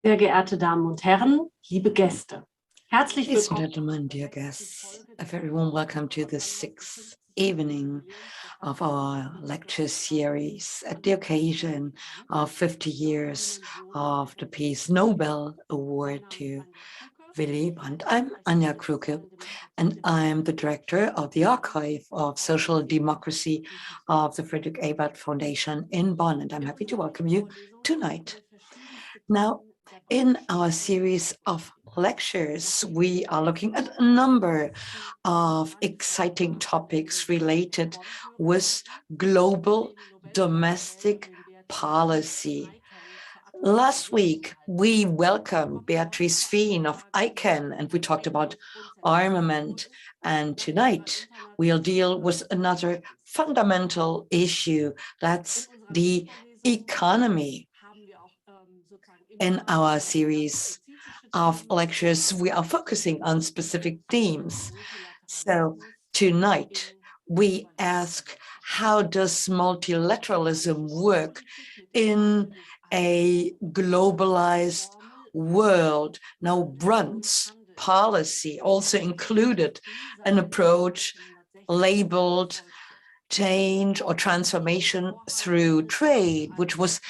Sehr geehrte Damen und Herren, liebe Gäste, herzlich Ladies and willkommen. gentlemen, dear guests, a very warm welcome to the sixth evening of our lecture series at the occasion of 50 years of the Peace Nobel Award to Willy Brandt. I'm Anja Kruke, and I'm the director of the Archive of Social Democracy of the Friedrich Ebert Foundation in Bonn, and I'm happy to welcome you tonight. Now, in our series of lectures, we are looking at a number of exciting topics related with global domestic policy. Last week, we welcomed Beatrice Fien of ICANN, and we talked about armament. And tonight, we'll deal with another fundamental issue, that's the economy. In our series of lectures, we are focusing on specific themes. So tonight, we ask, how does multilateralism work in a globalized world? Now, Brandt's policy also included an approach labeled change or transformation through trade, which was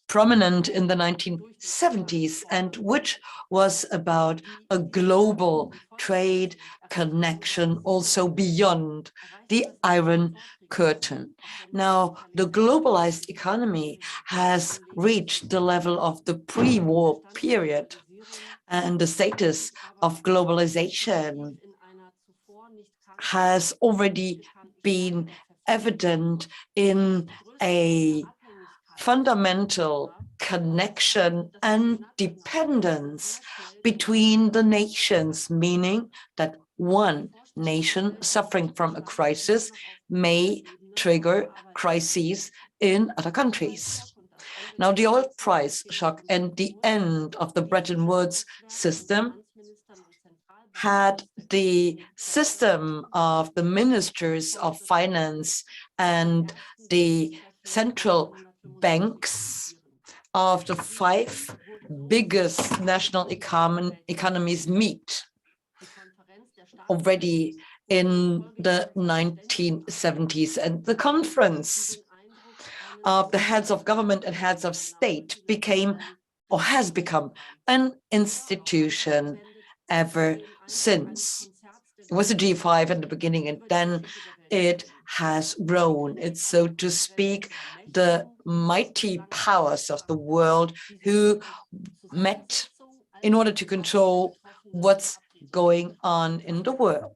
prominent in the 1970s and which was about a global trade connection also beyond the Iron Curtain. Now, the globalized economy has reached the level of the pre-war period, and the status of globalization has already been evident in a fundamental connection and dependence between the nations, meaning that one nation suffering from a crisis may trigger crises in other countries. Now, the oil price shock and the end of the Bretton Woods system had the system of the ministers of finance and the central banks of the five biggest national economies meet already in the 1970s. And the conference of the heads of government and heads of state became or has become an institution ever since. It was a G5 at the beginning, and then it has grown. It's, so to speak, the mighty powers of the world who met in order to control what's going on in the world.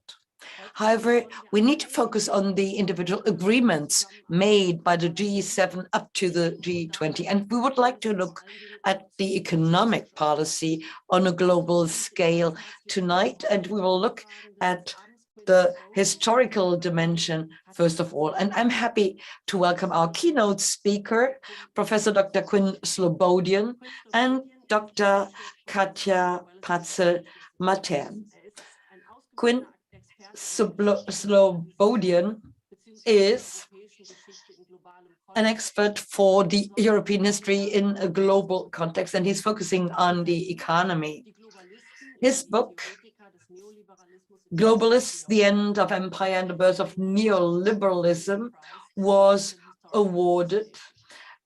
However, we need to focus on the individual agreements made by the G7 up to the G20. And we would like to look at the economic policy on a global scale tonight. And we will look at the historical dimension, first of all. And I'm happy to welcome our keynote speaker, Professor Dr. Quinn Slobodian and Dr. Katja Patzel-Matern. Quinn Slobodian is an expert for the European history in a global context, and he's focusing on the economy. His book, Globalists, the End of Empire and the Birth of Neoliberalism, was awarded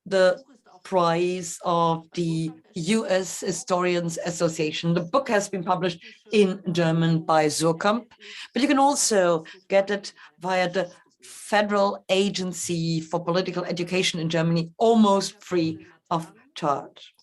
the prize of the US Historians Association. The book has been published in German by Surkamp, but you can also get it via the Federal Agency for Political Education in Germany, almost free of charge.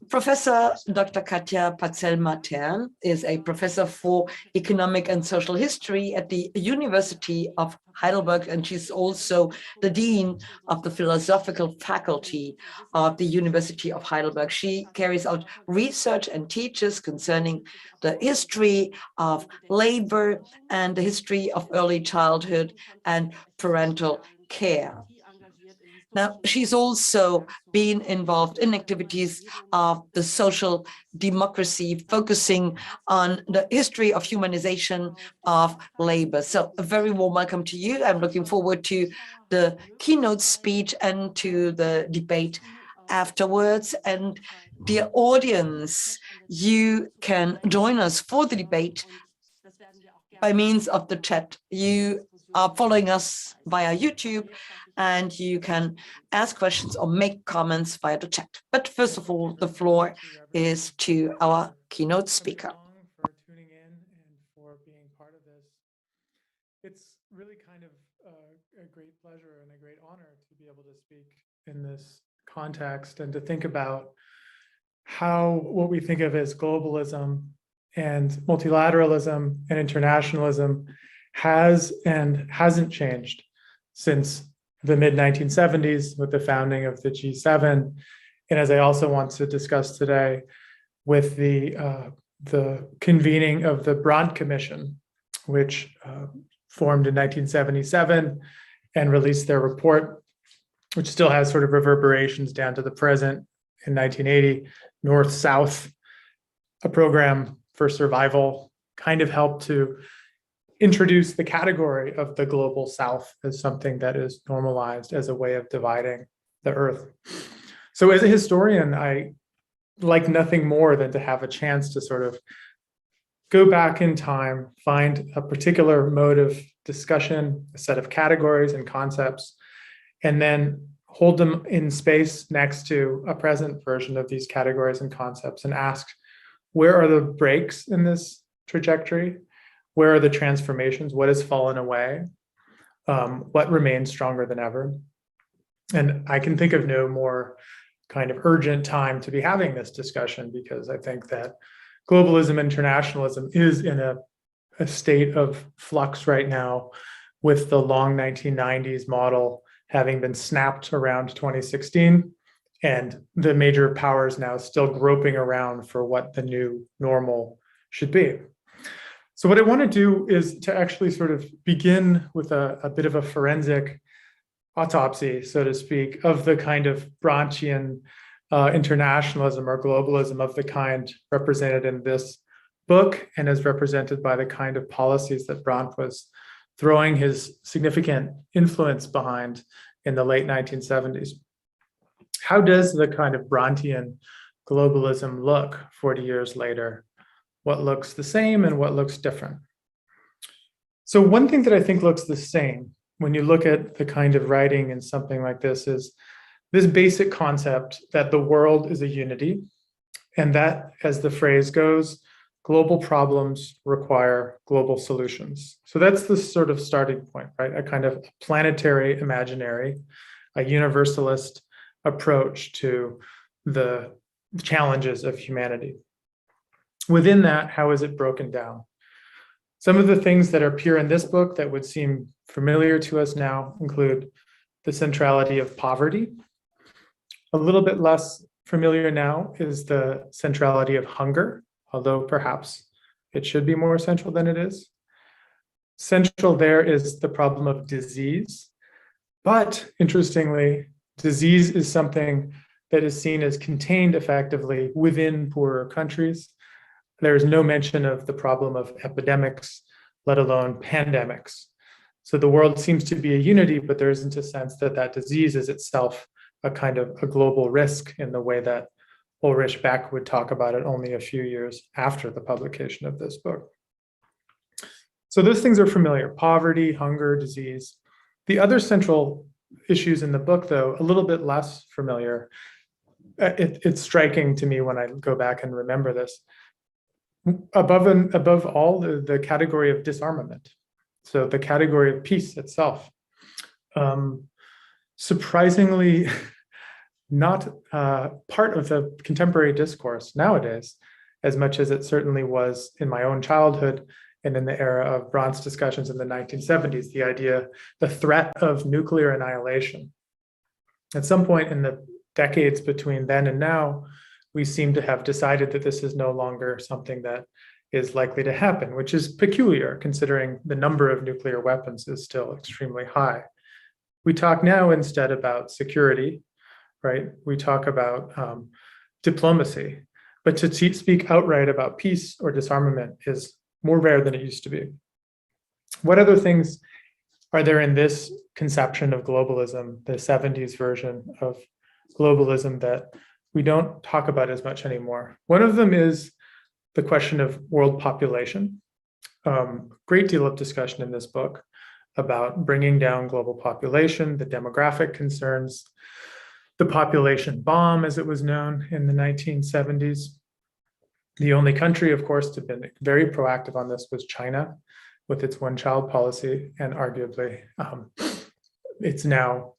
Professor Dr. Katja Patzel-Matern is a professor for economic and social history at the University of Heidelberg, and she's also the dean of the philosophical faculty of the University of Heidelberg. She carries out research and teaches concerning the history of labor and the history of early childhood and parental care. Now, she's also been involved in activities of the social democracy, focusing on the history of humanization of labor. So a very warm welcome to you. I'm looking forward to the keynote speech and to the debate afterwards. And dear audience, you can join us for the debate by means of the chat. You are following us via YouTube, and you can ask questions or make comments via the chat. But first of all, the floor is to our keynote speaker. For tuning in and for being part of this. It's really kind of a great pleasure and a great honor to be able to speak in this context and to think about how what we think of as globalism and multilateralism and internationalism has and hasn't changed since the mid-1970s with the founding of the G7. And as I also want to discuss today, with the convening of the Brandt Commission, which formed in 1977 and released their report, which still has sort of reverberations down to the present in 1980, North-South, a program for survival, kind of helped to introduce the category of the global South as something that is normalized as a way of dividing the earth. So as a historian, I like nothing more than to have a chance to sort of go back in time, find a particular mode of discussion, a set of categories and concepts, and then hold them in space next to a present version of these categories and concepts and ask, where are the breaks in this trajectory? Where are the transformations? What has fallen away? What remains stronger than ever? And I can think of no more kind of urgent time to be having this discussion, because I think that globalism, internationalism is in a state of flux right now, with the long 1990s model having been snapped around 2016, and the major powers now still groping around for what the new normal should be. So what I want to do is to actually sort of begin with a bit of a forensic autopsy, so to speak, of the kind of Brandtian internationalism or globalism of the kind represented in this book, and as represented by the kind of policies that Brandt was throwing his significant influence behind in the late 1970s. How does the kind of Brandtian globalism look 40 years later? What looks the same and what looks different? So one thing that I think looks the same when you look at the kind of writing in something like this is this basic concept that the world is a unity, and that, as the phrase goes, global problems require global solutions. So that's the sort of starting point, right? A kind of planetary imaginary, a universalist approach to the challenges of humanity. Within that, how is it broken down? Some of the things that appear in this book that would seem familiar to us now include the centrality of poverty. A little bit less familiar now is the centrality of hunger, although perhaps it should be more central than it is. Central there is the problem of disease. But interestingly, disease is something that is seen as contained effectively within poorer countries. There is no mention of the problem of epidemics, let alone pandemics. So the world seems to be a unity, but there isn't a sense that that disease is itself a kind of a global risk in the way that Ulrich Beck would talk about it only a few years after the publication of this book. So those things are familiar: poverty, hunger, disease. The other central issues in the book, though, a little bit less familiar. It's striking to me when I go back and remember this. Above all, the category of disarmament. So the category of peace itself. Surprisingly, not part of the contemporary discourse nowadays, as much as it certainly was in my own childhood and in the era of Brandt's discussions in the 1970s, the idea, the threat of nuclear annihilation. At some point in the decades between then and now, we seem to have decided that this is no longer something that is likely to happen, which is peculiar considering the number of nuclear weapons is still extremely high. We talk now instead about security, right? We talk about diplomacy, but to speak outright about peace or disarmament is more rare than it used to be. What other things are there in this conception of globalism, the 70s version of globalism that we don't talk about as much anymore. One of them is the question of world population. Great deal of discussion in this book about bringing down global population, the demographic concerns, the population bomb, as it was known in the 1970s. The only country, of course, to have been very proactive on this was China with its one-child policy, and arguably it's now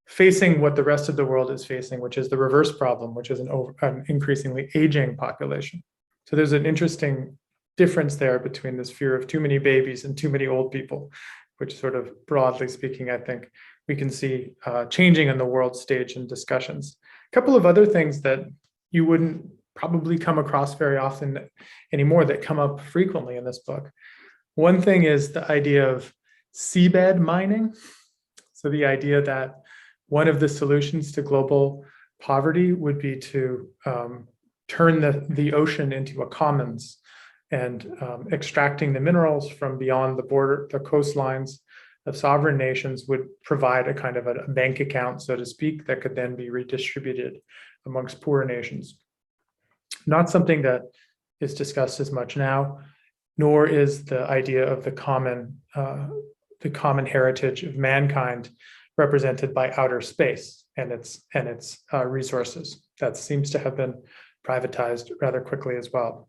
facing what the rest of the world is facing, which is the reverse problem, which is an increasingly aging population. So there's an interesting difference there between this fear of too many babies and too many old people, which sort of broadly speaking, I think we can see changing in the world stage in discussions. A couple of other things that you wouldn't probably come across very often anymore that come up frequently in this book. One thing is the idea of seabed mining. So the idea that one of the solutions to global poverty would be to turn the ocean into a commons, and extracting the minerals from beyond the border, the coastlines of sovereign nations would provide a kind of a bank account, so to speak, that could then be redistributed amongst poorer nations. Not something that is discussed as much now, nor is the idea of the common heritage of mankind represented by outer space and its resources. That seems to have been privatized rather quickly as well.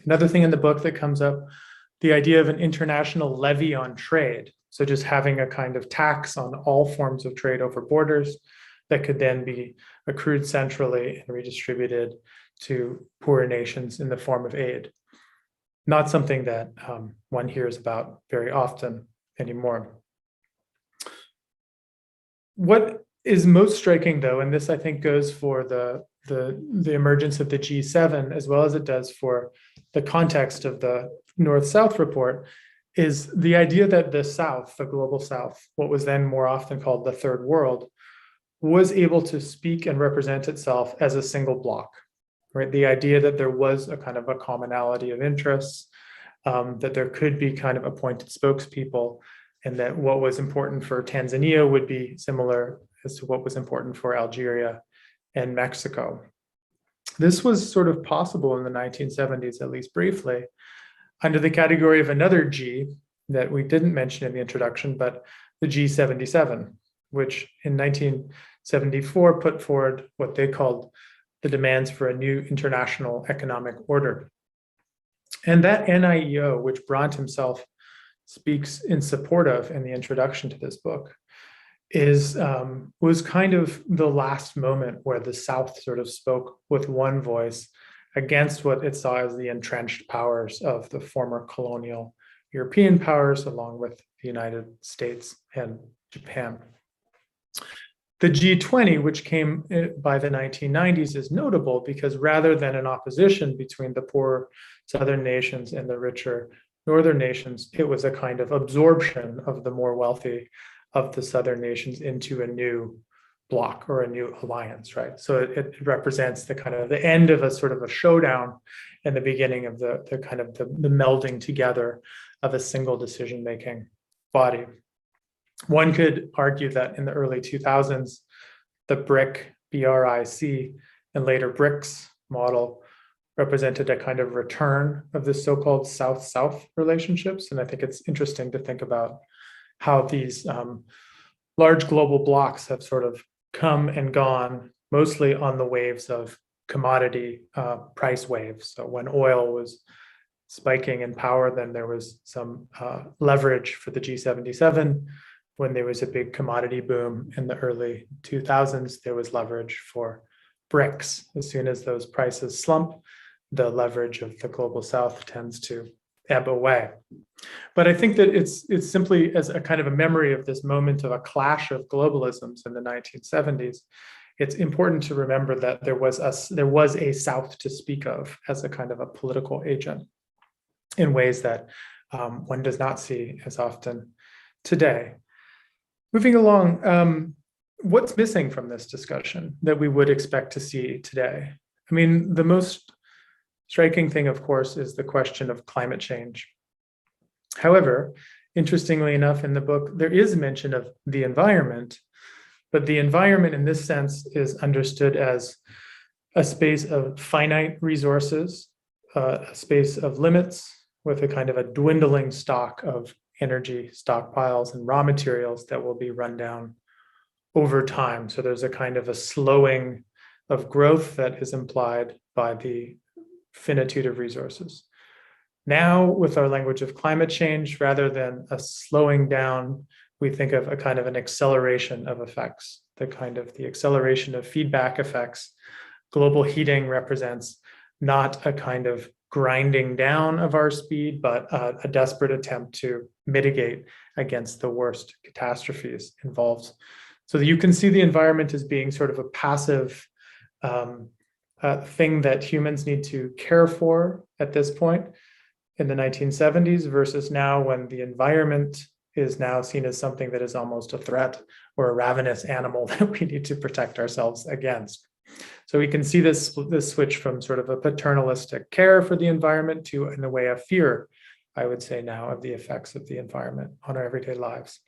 Another thing in the book that comes up, the idea of an international levy on trade. So just having a kind of tax on all forms of trade over borders that could then be accrued centrally and redistributed to poorer nations in the form of aid. Not something that one hears about very often anymore. What is most striking, though, and this I think goes for the emergence of the G7 as well as it does for the context of the North-South report, is the idea that the South, the global South, what was then more often called the Third World, was able to speak and represent itself as a single block, right? The idea that there was a kind of a commonality of interests, that there could be kind of appointed spokespeople, and that what was important for Tanzania would be similar as to what was important for Algeria and Mexico. This was sort of possible in the 1970s, at least briefly, under the category of another G that we didn't mention in the introduction, but the G77, which in 1974 put forward what they called the demands for a new international economic order. And that NIEO, which Brandt himself speaks in support of in the introduction to this book, was kind of the last moment where the South sort of spoke with one voice against what it saw as the entrenched powers of the former colonial European powers, along with the United States and Japan. The G20, which came by the 1990s, is notable because rather than an opposition between the poor southern nations and the richer northern nations, it was a kind of absorption of the more wealthy of the southern nations into a new bloc or a new alliance, right? So it represents the kind of the end of a sort of a showdown and the beginning of the kind of the melding together of a single decision-making body. One could argue that in the early 2000s, the BRIC, B-R-I-C, and later BRICS model represented a kind of return of the so-called South-South relationships. And I think it's interesting to think about how these large global blocs have sort of come and gone, mostly on the waves of commodity price waves. So when oil was spiking in power, then there was some leverage for the G77. When there was a big commodity boom in the early 2000s, there was leverage for BRICS. As soon as those prices slump, the leverage of the global South tends to ebb away. But I think that it's simply as a kind of a memory of this moment of a clash of globalisms in the 1970s. It's important to remember that there was a South to speak of as a kind of a political agent in ways that one does not see as often today. Moving along, what's missing from this discussion that we would expect to see today? I mean, the most striking thing, of course, is the question of climate change. However, interestingly enough, in the book, there is mention of the environment, But the environment in this sense is understood as a space of finite resources, a space of limits with a kind of a dwindling stock of energy stockpiles and raw materials that will be run down over time. So there's a kind of a slowing of growth that is implied by the finitude of resources. Now, with our language of climate change, rather than a slowing down, we think of a kind of an acceleration of effects, the acceleration of feedback effects. Global heating represents not a kind of grinding down of our speed, but a desperate attempt to mitigate against the worst catastrophes involved. So that you can see the environment as being sort of a passive thing that humans need to care for at this point in the 1970s versus now, when the environment is now seen as something that is almost a threat or a ravenous animal that we need to protect ourselves against. So we can see this switch from sort of a paternalistic care for the environment to, in a way, of fear, I would say now, of the effects of the environment on our everyday lives.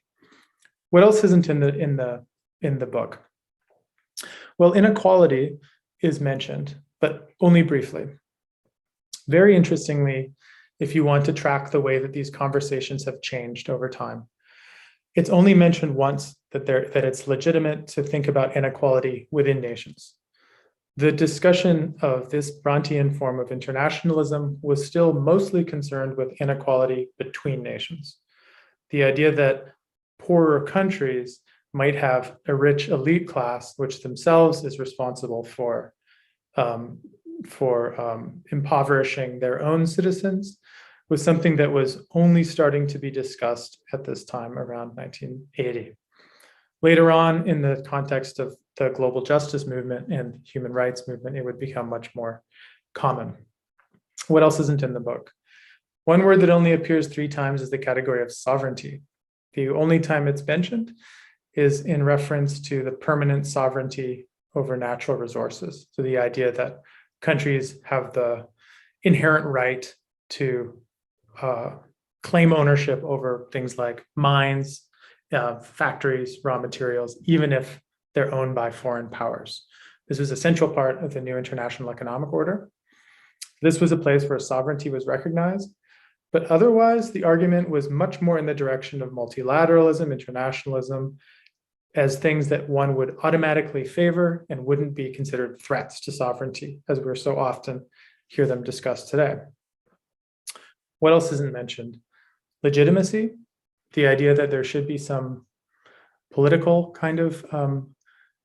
What else isn't in the book? Well, inequality is mentioned, but only briefly. Very interestingly, if you want to track the way that these conversations have changed over time, it's only mentioned once that it's legitimate to think about inequality within nations. The discussion of this Brandtian form of internationalism was still mostly concerned with inequality between nations. The idea that poorer countries might have a rich elite class, which themselves is responsible for impoverishing their own citizens, was something that was only starting to be discussed at this time around 1980. Later on, in the context of the global justice movement and human rights movement, it would become much more common. What else isn't in the book? One word that only appears 3 times is the category of sovereignty. The only time it's mentioned is in reference to the permanent sovereignty over natural resources. So the idea that countries have the inherent right to claim ownership over things like mines, factories, raw materials, even if they're owned by foreign powers. This was a central part of the new international economic order. This was a place where sovereignty was recognized, but otherwise the argument was much more in the direction of multilateralism, internationalism, as things that one would automatically favor and wouldn't be considered threats to sovereignty, as we're so often hear them discussed today. What else isn't mentioned? Legitimacy, the idea that there should be some political kind of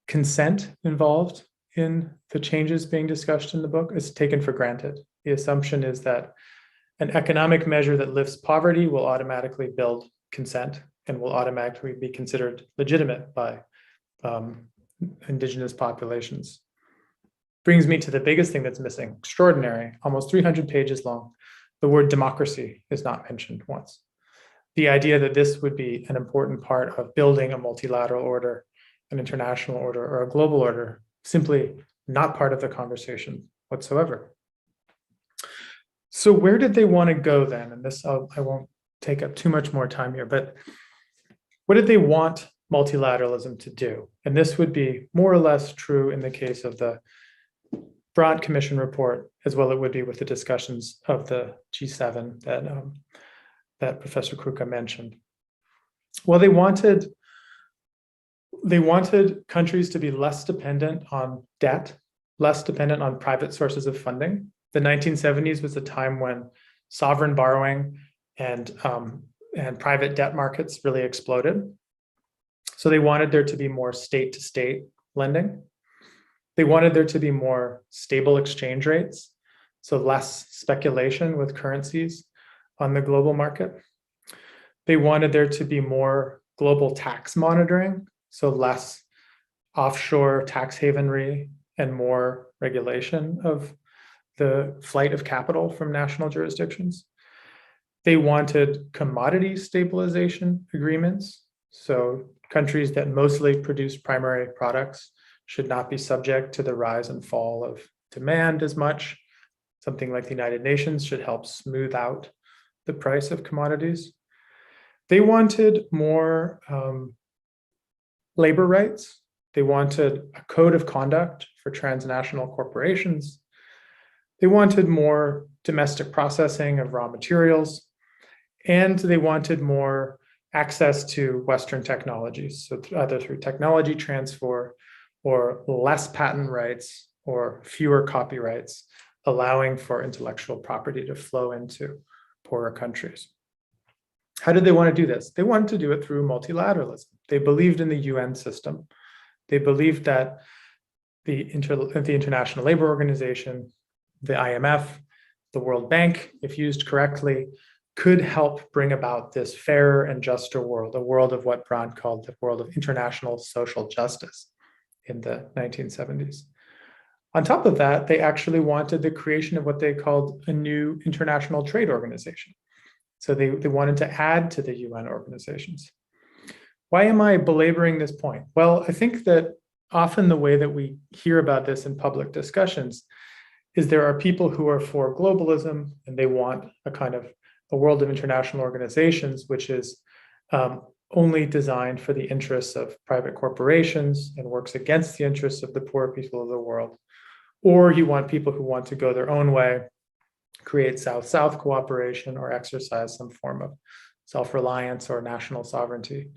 consent involved in the changes being discussed in the book is taken for granted. The assumption is that an economic measure that lifts poverty will automatically build consent and will automatically be considered legitimate by indigenous populations. Brings me to the biggest thing that's missing, extraordinary, almost 300 pages long. The word democracy is not mentioned once. The idea that this would be an important part of building a multilateral order, an international order, or a global order, simply not part of the conversation whatsoever. So where did they want to go then? And this, I won't take up too much more time here, but what did they want multilateralism to do? And this would be more or less true in the case of the Brandt Commission report, as well it would be with the discussions of the G7 that Professor Kruka mentioned. Well, they wanted countries to be less dependent on debt, less dependent on private sources of funding. The 1970s was a time when sovereign borrowing and private debt markets really exploded. So they wanted there to be more state-to-state lending. They wanted there to be more stable exchange rates, so less speculation with currencies on the global market. They wanted there to be more global tax monitoring, so less offshore tax havenry and more regulation of the flight of capital from national jurisdictions. They wanted commodity stabilization agreements, so countries that mostly produce primary products should not be subject to the rise and fall of demand as much. Something like the United Nations should help smooth out the price of commodities. They wanted more labor rights, They wanted a code of conduct for transnational corporations. They wanted more domestic processing of raw materials, and they wanted more access to Western technologies, so either through technology transfer or less patent rights or fewer copyrights, allowing for intellectual property to flow into poorer countries. How did they want to do this? They wanted to do it through multilateralism. They believed in the UN system. They believed that the International Labor Organization, the IMF, the World Bank, if used correctly, could help bring about this fairer and juster world, a world of what Brandt called the world of international social justice in the 1970s. On top of that, they actually wanted the creation of what they called a new international trade organization. So they wanted to add to the UN organizations. Why am I belaboring this point? Well, I think that often the way that we hear about this in public discussions is there are people who are for globalism and they want a kind of a world of international organizations, which is only designed for the interests of private corporations and works against the interests of the poor people of the world. Or you want people who want to go their own way, create South-South cooperation, or exercise some form of self-reliance or national sovereignty.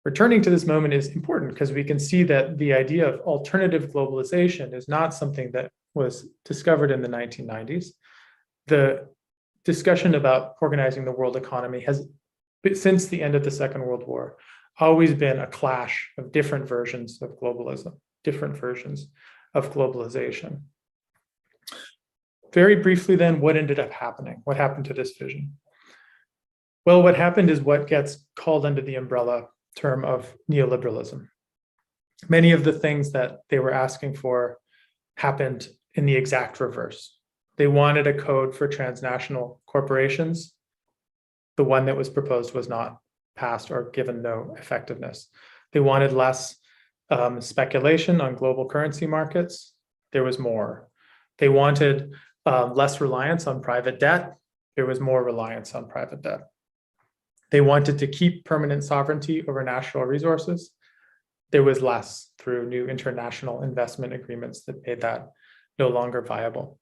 Returning to this moment is important because we can see that the idea of alternative globalization is not something that was discovered in the 1990s. The discussion about organizing the world economy has, since the end of the Second World War, always been a clash of different versions of globalism, different versions of globalization. Very briefly then, what ended up happening? What happened to this vision? Well, what happened is what gets called under the umbrella term of neoliberalism. Many of the things that they were asking for happened in the exact reverse. They wanted a code for transnational corporations. The one that was proposed was not passed or given no effectiveness. They wanted less speculation on global currency markets. There was more. They wanted less reliance on private debt. There was more reliance on private debt. They wanted to keep permanent sovereignty over national resources. There was less through new international investment agreements that made that no longer viable.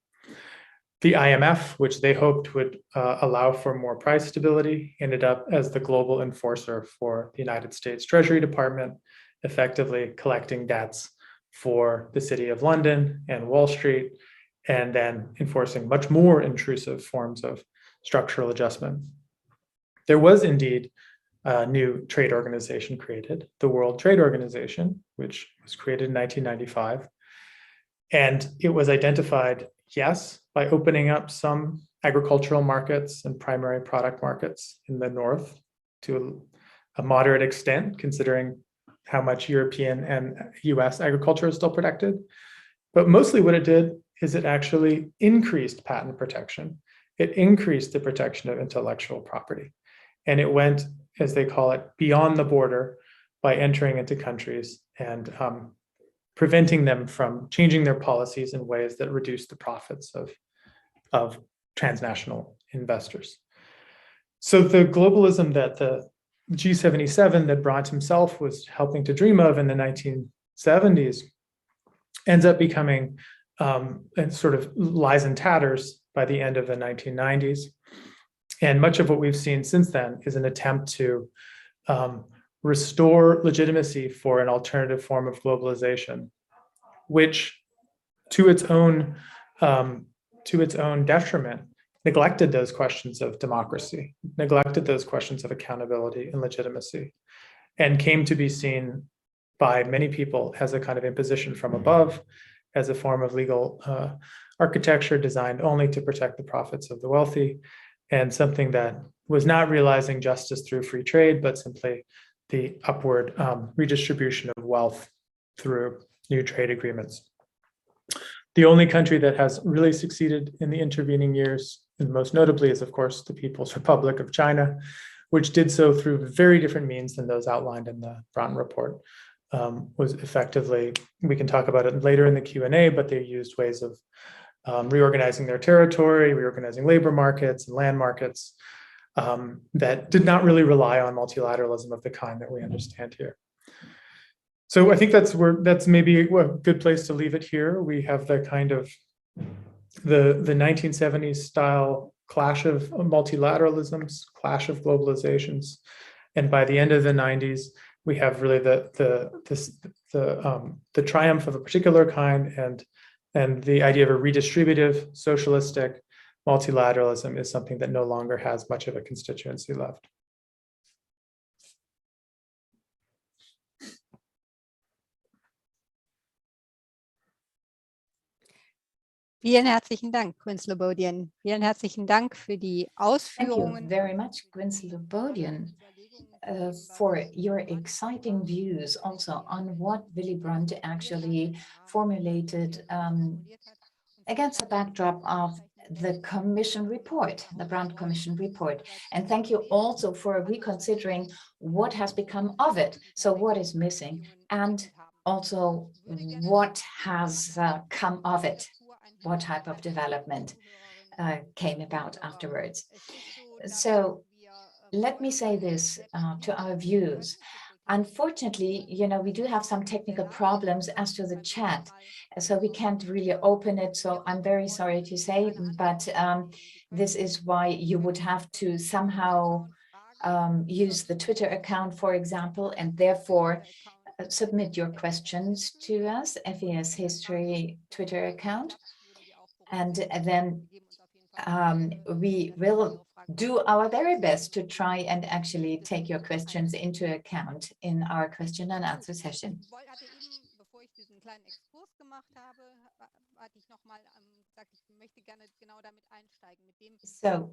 The IMF, which they hoped would allow for more price stability, ended up as the global enforcer for the United States Treasury Department, effectively collecting debts for the City of London and Wall Street, and then enforcing much more intrusive forms of structural adjustment. There was indeed a new trade organization created, the World Trade Organization, which was created in 1995. And it was identified, yes, by opening up some agricultural markets and primary product markets in the North to a moderate extent, considering how much European and US agriculture is still protected. But mostly what it did is it actually increased patent protection. It increased the protection of intellectual property. And it went, as they call it, beyond the border by entering into countries and preventing them from changing their policies in ways that reduce the profits of transnational investors. So the globalism that the G77 that Brandt himself was helping to dream of in the 1970s ends up becoming and sort of lies in tatters by the end of the 1990s. And much of what we've seen since then is an attempt to restore legitimacy for an alternative form of globalization, which to its own detriment neglected those questions of democracy, neglected those questions of accountability and legitimacy, and came to be seen by many people as a kind of imposition from above, as a form of legal architecture designed only to protect the profits of the wealthy, and something that was not realizing justice through free trade, but simply the upward redistribution of wealth through new trade agreements. The only country that has really succeeded in the intervening years, and most notably, is of course the People's Republic of China, which did so through very different means than those outlined in the Brandt report. Was effectively, we can talk about it later in the Q&A, but they used ways of reorganizing their territory, reorganizing labor markets and land markets that did not really rely on multilateralism of the kind that we understand here. So I think that's maybe a good place to leave it here. We have the kind of the 1970s style clash of multilateralisms, clash of globalizations, and by the end of the 90s, we have really the triumph of a particular kind, and the idea of a redistributive, socialistic multilateralism is something that no longer has much of a constituency left. Vielen herzlichen Dank, Quinn Slobodian. Vielen herzlichen Dank für die Thank you Ausführungen. very much, Quinn Slobodian, for your exciting views also on what Willy Brandt actually formulated against the backdrop of the Commission report, the Brandt Commission report. And thank you also for reconsidering what has become of it. So what is missing, and also what has come of it, what type of development came about afterwards. So let me say this to our views. Unfortunately, we do have some technical problems as to the chat, so we can't really open it. So I'm very sorry to say, but this is why you would have to somehow use the Twitter account, for example, and therefore submit your questions to us, FES History Twitter account. And then we will do our very best to try and actually take your questions into account in our question and answer session. So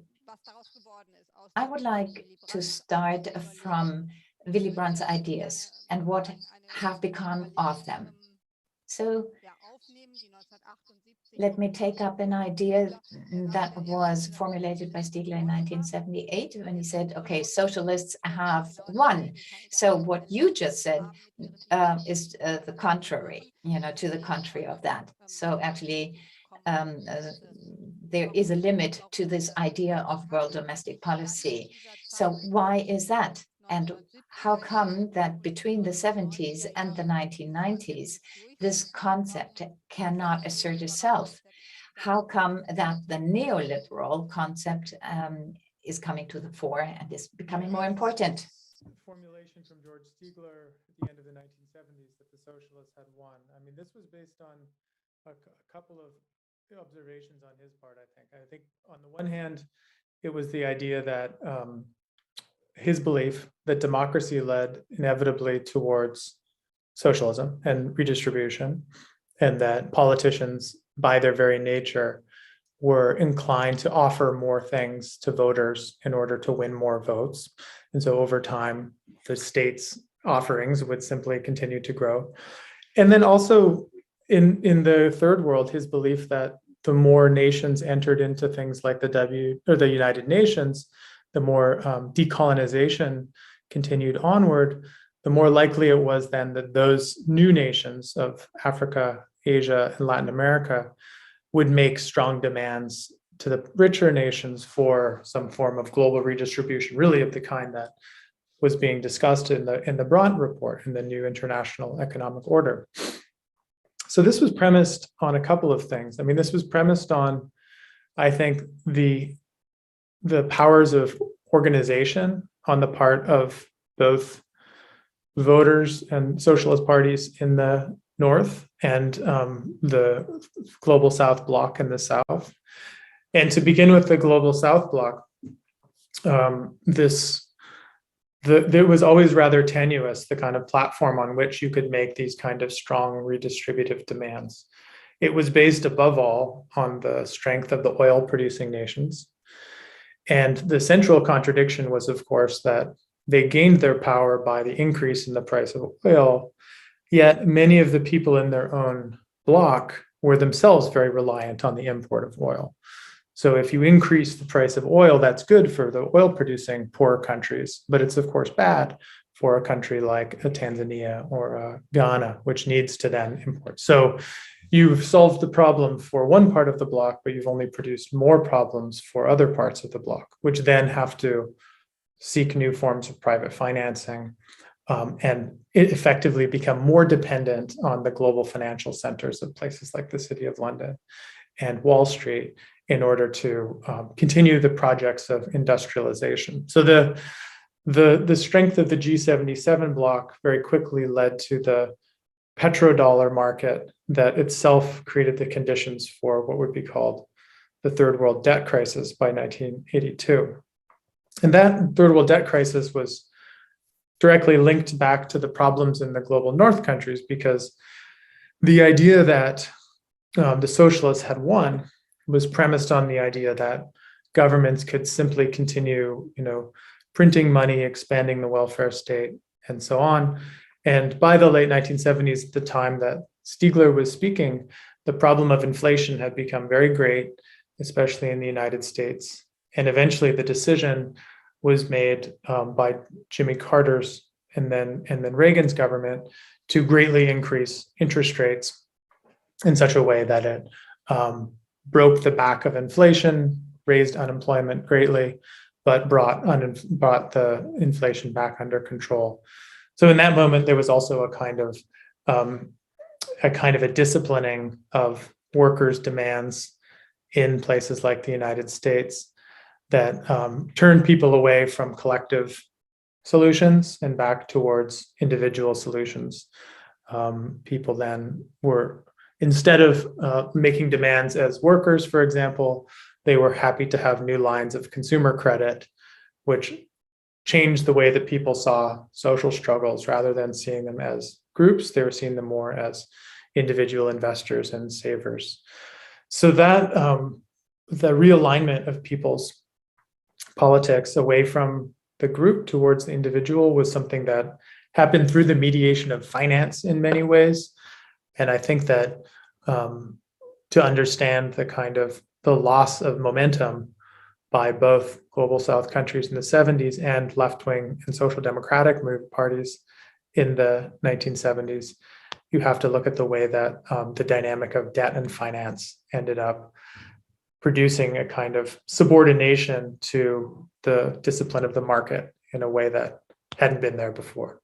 I would like to start from Willy Brandt's ideas and what have become of them. So let me take up an idea that was formulated by Stiegler in 1978 when he said, okay, socialists have won. So what you just said is the contrary, to the contrary of that. So actually, there is a limit to this idea of world domestic policy. So why is that? And how come that between the 70s and the 1990s, this concept cannot assert itself? How come that the neoliberal concept is coming to the fore and is becoming more important? Formulation from George Stiegler at the end of the 1970s that the socialists had won. I mean, this was based on a couple of observations on his part, I think. I think on the one hand, it was the idea that his belief that democracy led inevitably towards socialism and redistribution, and that politicians, by their very nature, were inclined to offer more things to voters in order to win more votes. And so over time, the state's offerings would simply continue to grow. And then also in the third world, his belief that the more nations entered into things like the United Nations, the more decolonization continued onward, the more likely it was then that those new nations of Africa, Asia, and Latin America would make strong demands to the richer nations for some form of global redistribution, really of the kind that was being discussed in the Brandt report, in the new international economic order. So this was premised on a couple of things. I mean, this was premised on, I think, the powers of organization on the part of both voters and socialist parties in the North and the Global South bloc in the South. And to begin with the Global South bloc, there was always rather tenuous, the kind of platform on which you could make these kind of strong redistributive demands. It was based above all on the strength of the oil producing nations. And the central contradiction was, of course, that they gained their power by the increase in the price of oil, yet many of the people in their own bloc were themselves very reliant on the import of oil. So if you increase the price of oil, that's good for the oil-producing poor countries, but it's of course bad for a country like Tanzania or Ghana, which needs to then import. So you've solved the problem for one part of the bloc, but you've only produced more problems for other parts of the bloc, which then have to seek new forms of private financing, and it effectively become more dependent on the global financial centers of places like the City of London and Wall Street in order to continue the projects of industrialization. So the strength of the G77 bloc very quickly led to the petrodollar market that itself created the conditions for what would be called the third world debt crisis by 1982. And that third world debt crisis was directly linked back to the problems in the global north countries, because the idea that the socialists had won was premised on the idea that governments could simply continue, printing money, expanding the welfare state, and so on. And by the late 1970s, at the time that Stiegler was speaking, the problem of inflation had become very great, especially in the United States. And eventually the decision was made by Jimmy Carter's and then Reagan's government to greatly increase interest rates in such a way that it broke the back of inflation, raised unemployment greatly, but brought the inflation back under control. So in that moment, there was also a kind of a disciplining of workers' demands in places like the United States that turned people away from collective solutions and back towards individual solutions. People then were, instead of making demands as workers, for example, they were happy to have new lines of consumer credit, which changed the way that people saw social struggles. Rather than seeing them as groups, they were seeing them more as individual investors and savers. So that the realignment of people's politics away from the group towards the individual was something that happened through the mediation of finance in many ways. And I think that to understand the loss of momentum by both global South countries in the 70s and left-wing and social democratic parties in the 1970s, you have to look at the way that the dynamic of debt and finance ended up producing a kind of subordination to the discipline of the market in a way that hadn't been there before.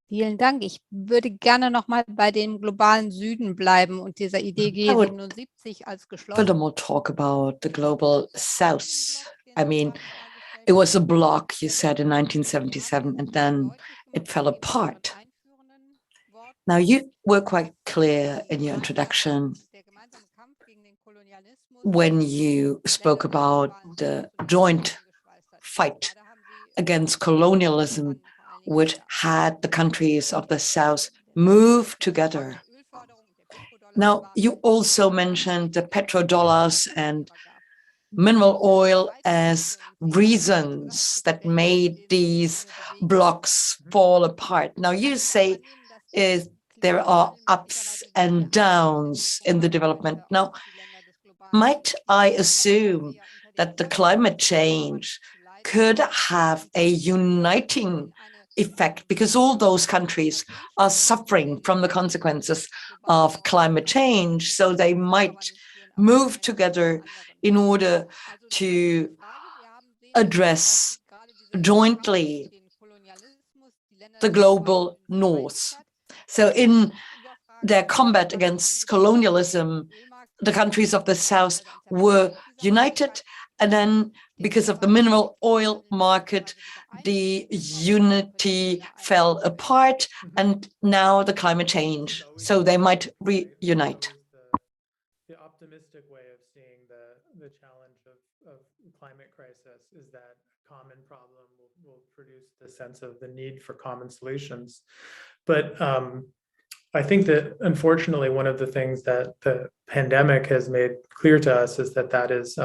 Vielen Dank. Ich würde gerne noch mal bei dem globalen Süden bleiben und dieser Idee G77 als geschlossen. Furthermore, talk about the global South. I mean, it was a bloc, you said, in 1977, and then it fell apart. Now, you were quite clear in your introduction when you spoke about the joint fight against colonialism, which had the countries of the South move together. Now, you also mentioned the petrodollars and mineral oil as reasons that made these blocks fall apart. Now, you say there are ups and downs in the development. Now, might I assume that the climate change could have a uniting effect, because all those countries are suffering from the consequences of climate change, so they might move together in order to address jointly the global north. So in their combat against colonialism, the countries of the South were united, and then because of the mineral oil market, the unity fell apart, and now the climate change. So they might reunite. The optimistic way of seeing the challenge of climate crisis is that a common problem will produce the sense of the need for common solutions. But I think that, unfortunately, one of the things that the pandemic has made clear to us is that is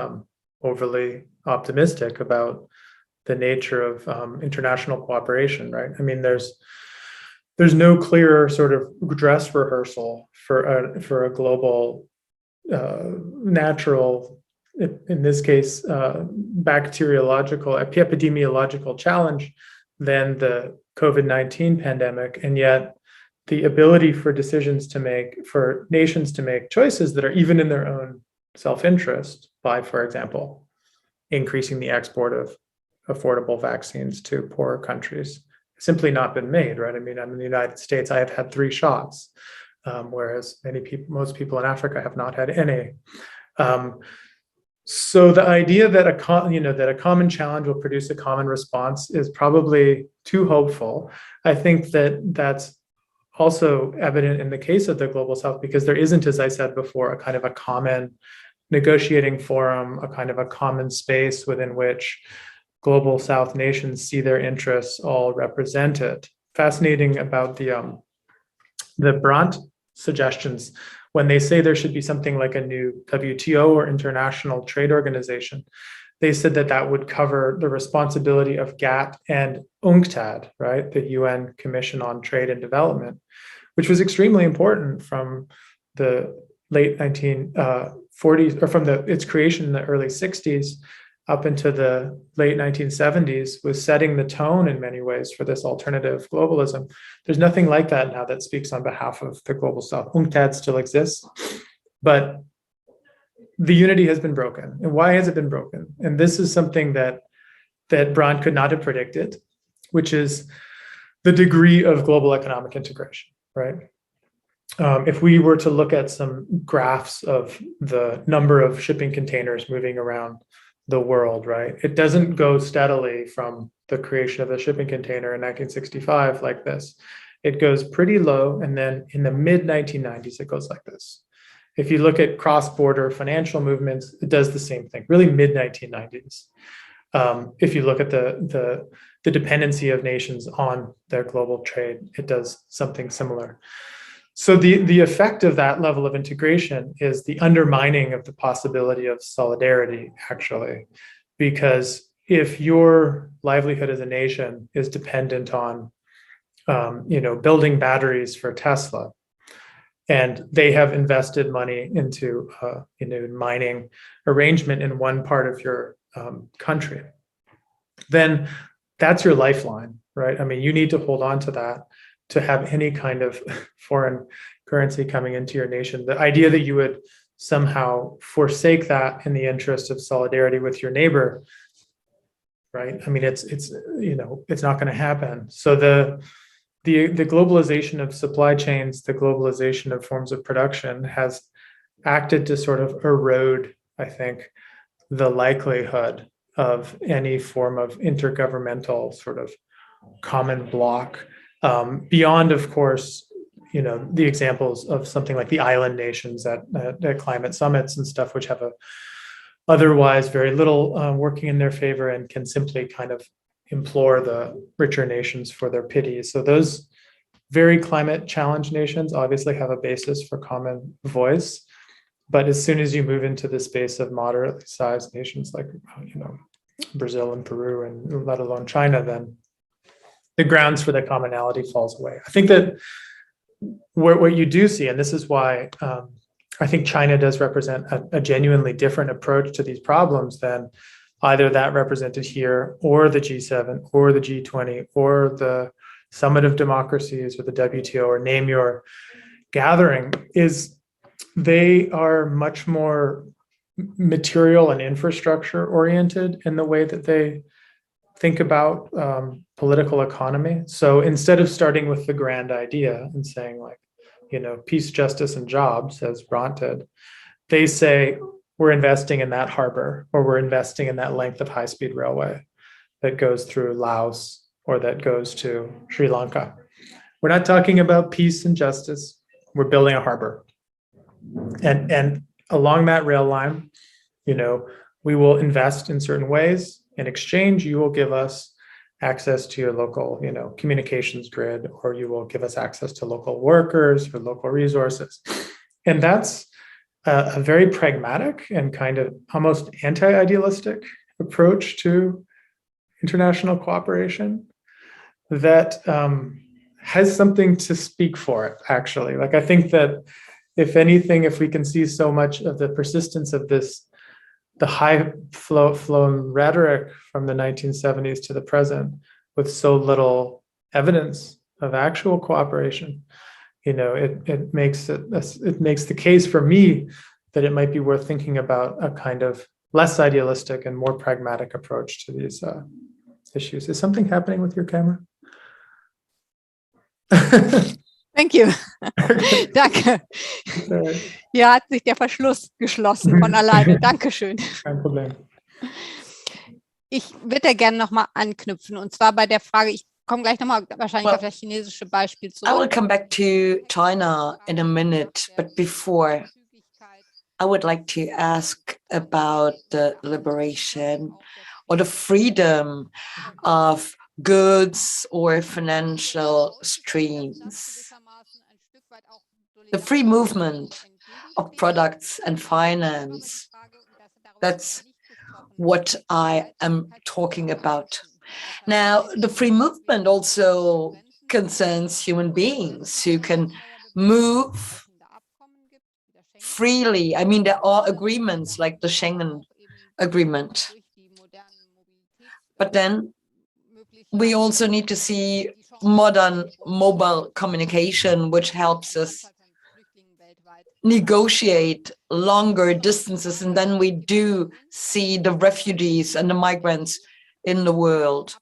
overly optimistic about the nature of international cooperation, right? I mean, there's no clear sort of dress rehearsal for a global natural, in this case, epidemiological challenge than the COVID-19 pandemic, and yet the ability for nations to make choices that are even in their own self-interest by, for example, increasing the export of affordable vaccines to poorer countries. Simply not been made, right? I mean, I'm in the United States, I have had 3 shots, whereas most people in Africa have not had any. So the idea that a common challenge will produce a common response is probably too hopeful. I think that that's also evident in the case of the Global South, because there isn't, as I said before, a kind of a common negotiating forum, a kind of a common space within which Global South nations see their interests all represented. Fascinating about the Brandt suggestions, when they say there should be something like a new WTO or International Trade Organization, they said that that would cover the responsibility of GATT and UNCTAD, right, the UN Commission on Trade and Development, which was extremely important from the late 1940s, or from its creation in the early 60s up into the late 1970s, was setting the tone in many ways for this alternative globalism. There's nothing like that now that speaks on behalf of the Global South. UNCTAD still exists, but the unity has been broken. And why has it been broken? And this is something that Brandt could not have predicted, which is the degree of global economic integration, right? If we were to look at some graphs of the number of shipping containers moving around the world, right? It doesn't go steadily from the creation of the shipping container in 1965 like this. It goes pretty low, and then in the mid-1990s, it goes like this. If you look at cross-border financial movements, it does the same thing, really mid-1990s. If you look at the dependency of nations on their global trade, it does something similar. So the effect of that level of integration is the undermining of the possibility of solidarity, actually, because if your livelihood as a nation is dependent on, building batteries for Tesla, and they have invested money into mining arrangement in one part of your country, then that's your lifeline, right? I mean, you need to hold on to that to have any kind of foreign currency coming into your nation. The idea that you would somehow forsake that in the interest of solidarity with your neighbor, right? I mean, it's not going to happen. So the globalization of supply chains, the globalization of forms of production has acted to sort of erode, I think, the likelihood of any form of intergovernmental sort of common bloc. Beyond, of course, the examples of something like the island nations at climate summits and stuff, which have otherwise very little working in their favor and can simply kind of implore the richer nations for their pity. So those very climate challenged nations obviously have a basis for common voice. But as soon as you move into the space of moderately sized nations like, Brazil and Peru, and let alone China, then the grounds for the commonality falls away. I think that what you do see, and this is why I think China does represent a genuinely different approach to these problems than either that represented here, or the G7, or the G20, or the Summit of Democracies, or the WTO, or name your gathering, is they are much more material and infrastructure oriented in the way that they think about political economy. So instead of starting with the grand idea and saying like, peace, justice, and jobs, as Brandt did, they say, we're investing in that harbor, or we're investing in that length of high-speed railway that goes through Laos or that goes to Sri Lanka. We're not talking about peace and justice. We're building a harbor. And along that rail line, we will invest in certain ways. In exchange, you will give us access to your local, communications grid, or you will give us access to local workers or local resources. And that's a very pragmatic and kind of almost anti-idealistic approach to international cooperation that has something to speak for it, actually. Like, I think that if anything, if we can see so much of the persistence of the high flown rhetoric from the 1970s to the present with so little evidence of actual cooperation, it makes the case for me that it might be worth thinking about a kind of less idealistic and more pragmatic approach to these issues. Is something happening with your camera? Thank you. Okay. Danke. All right. Hier hat sich der Verschluss geschlossen von alleine. Dankeschön. Kein Problem. Ich würde gerne nochmal anknüpfen, und zwar bei der Frage, ich komme gleich nochmal wahrscheinlich auf das chinesische Beispiel I will zurück. come back to China in a minute, but before, I would like to ask about the liberation or the freedom of goods or financial streams, the free movement of products and finance. That's what I am talking about. Now, the free movement also concerns human beings who can move freely. I mean, there are agreements like the Schengen agreement. But then we also need to see modern mobile communication, which helps us negotiate longer distances. And then we do see the refugees and the migrants in the world.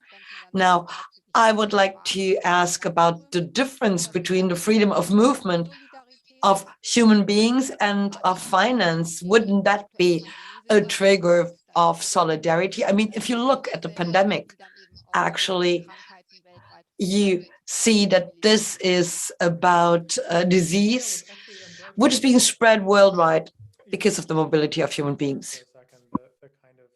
Now, I would like to ask about the difference between the freedom of movement of human beings and of finance. Wouldn't that be a trigger of solidarity? I mean, if you look at the pandemic, actually, you see that this is about a disease which is being spread worldwide because of the mobility of human beings. The kind of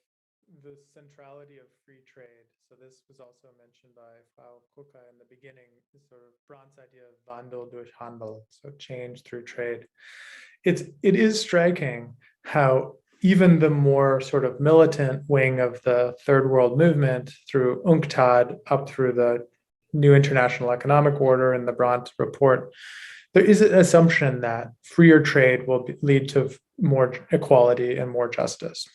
the centrality of free trade. So this was also mentioned by Frau Kuka in the beginning, this sort of Brandt's idea of Wandel durch Handel, so change through trade. It is striking how even the more sort of militant wing of the third world movement, through UNCTAD up through the New International Economic Order and the Brandt report, there is an assumption that freer trade will lead to more equality and more justice.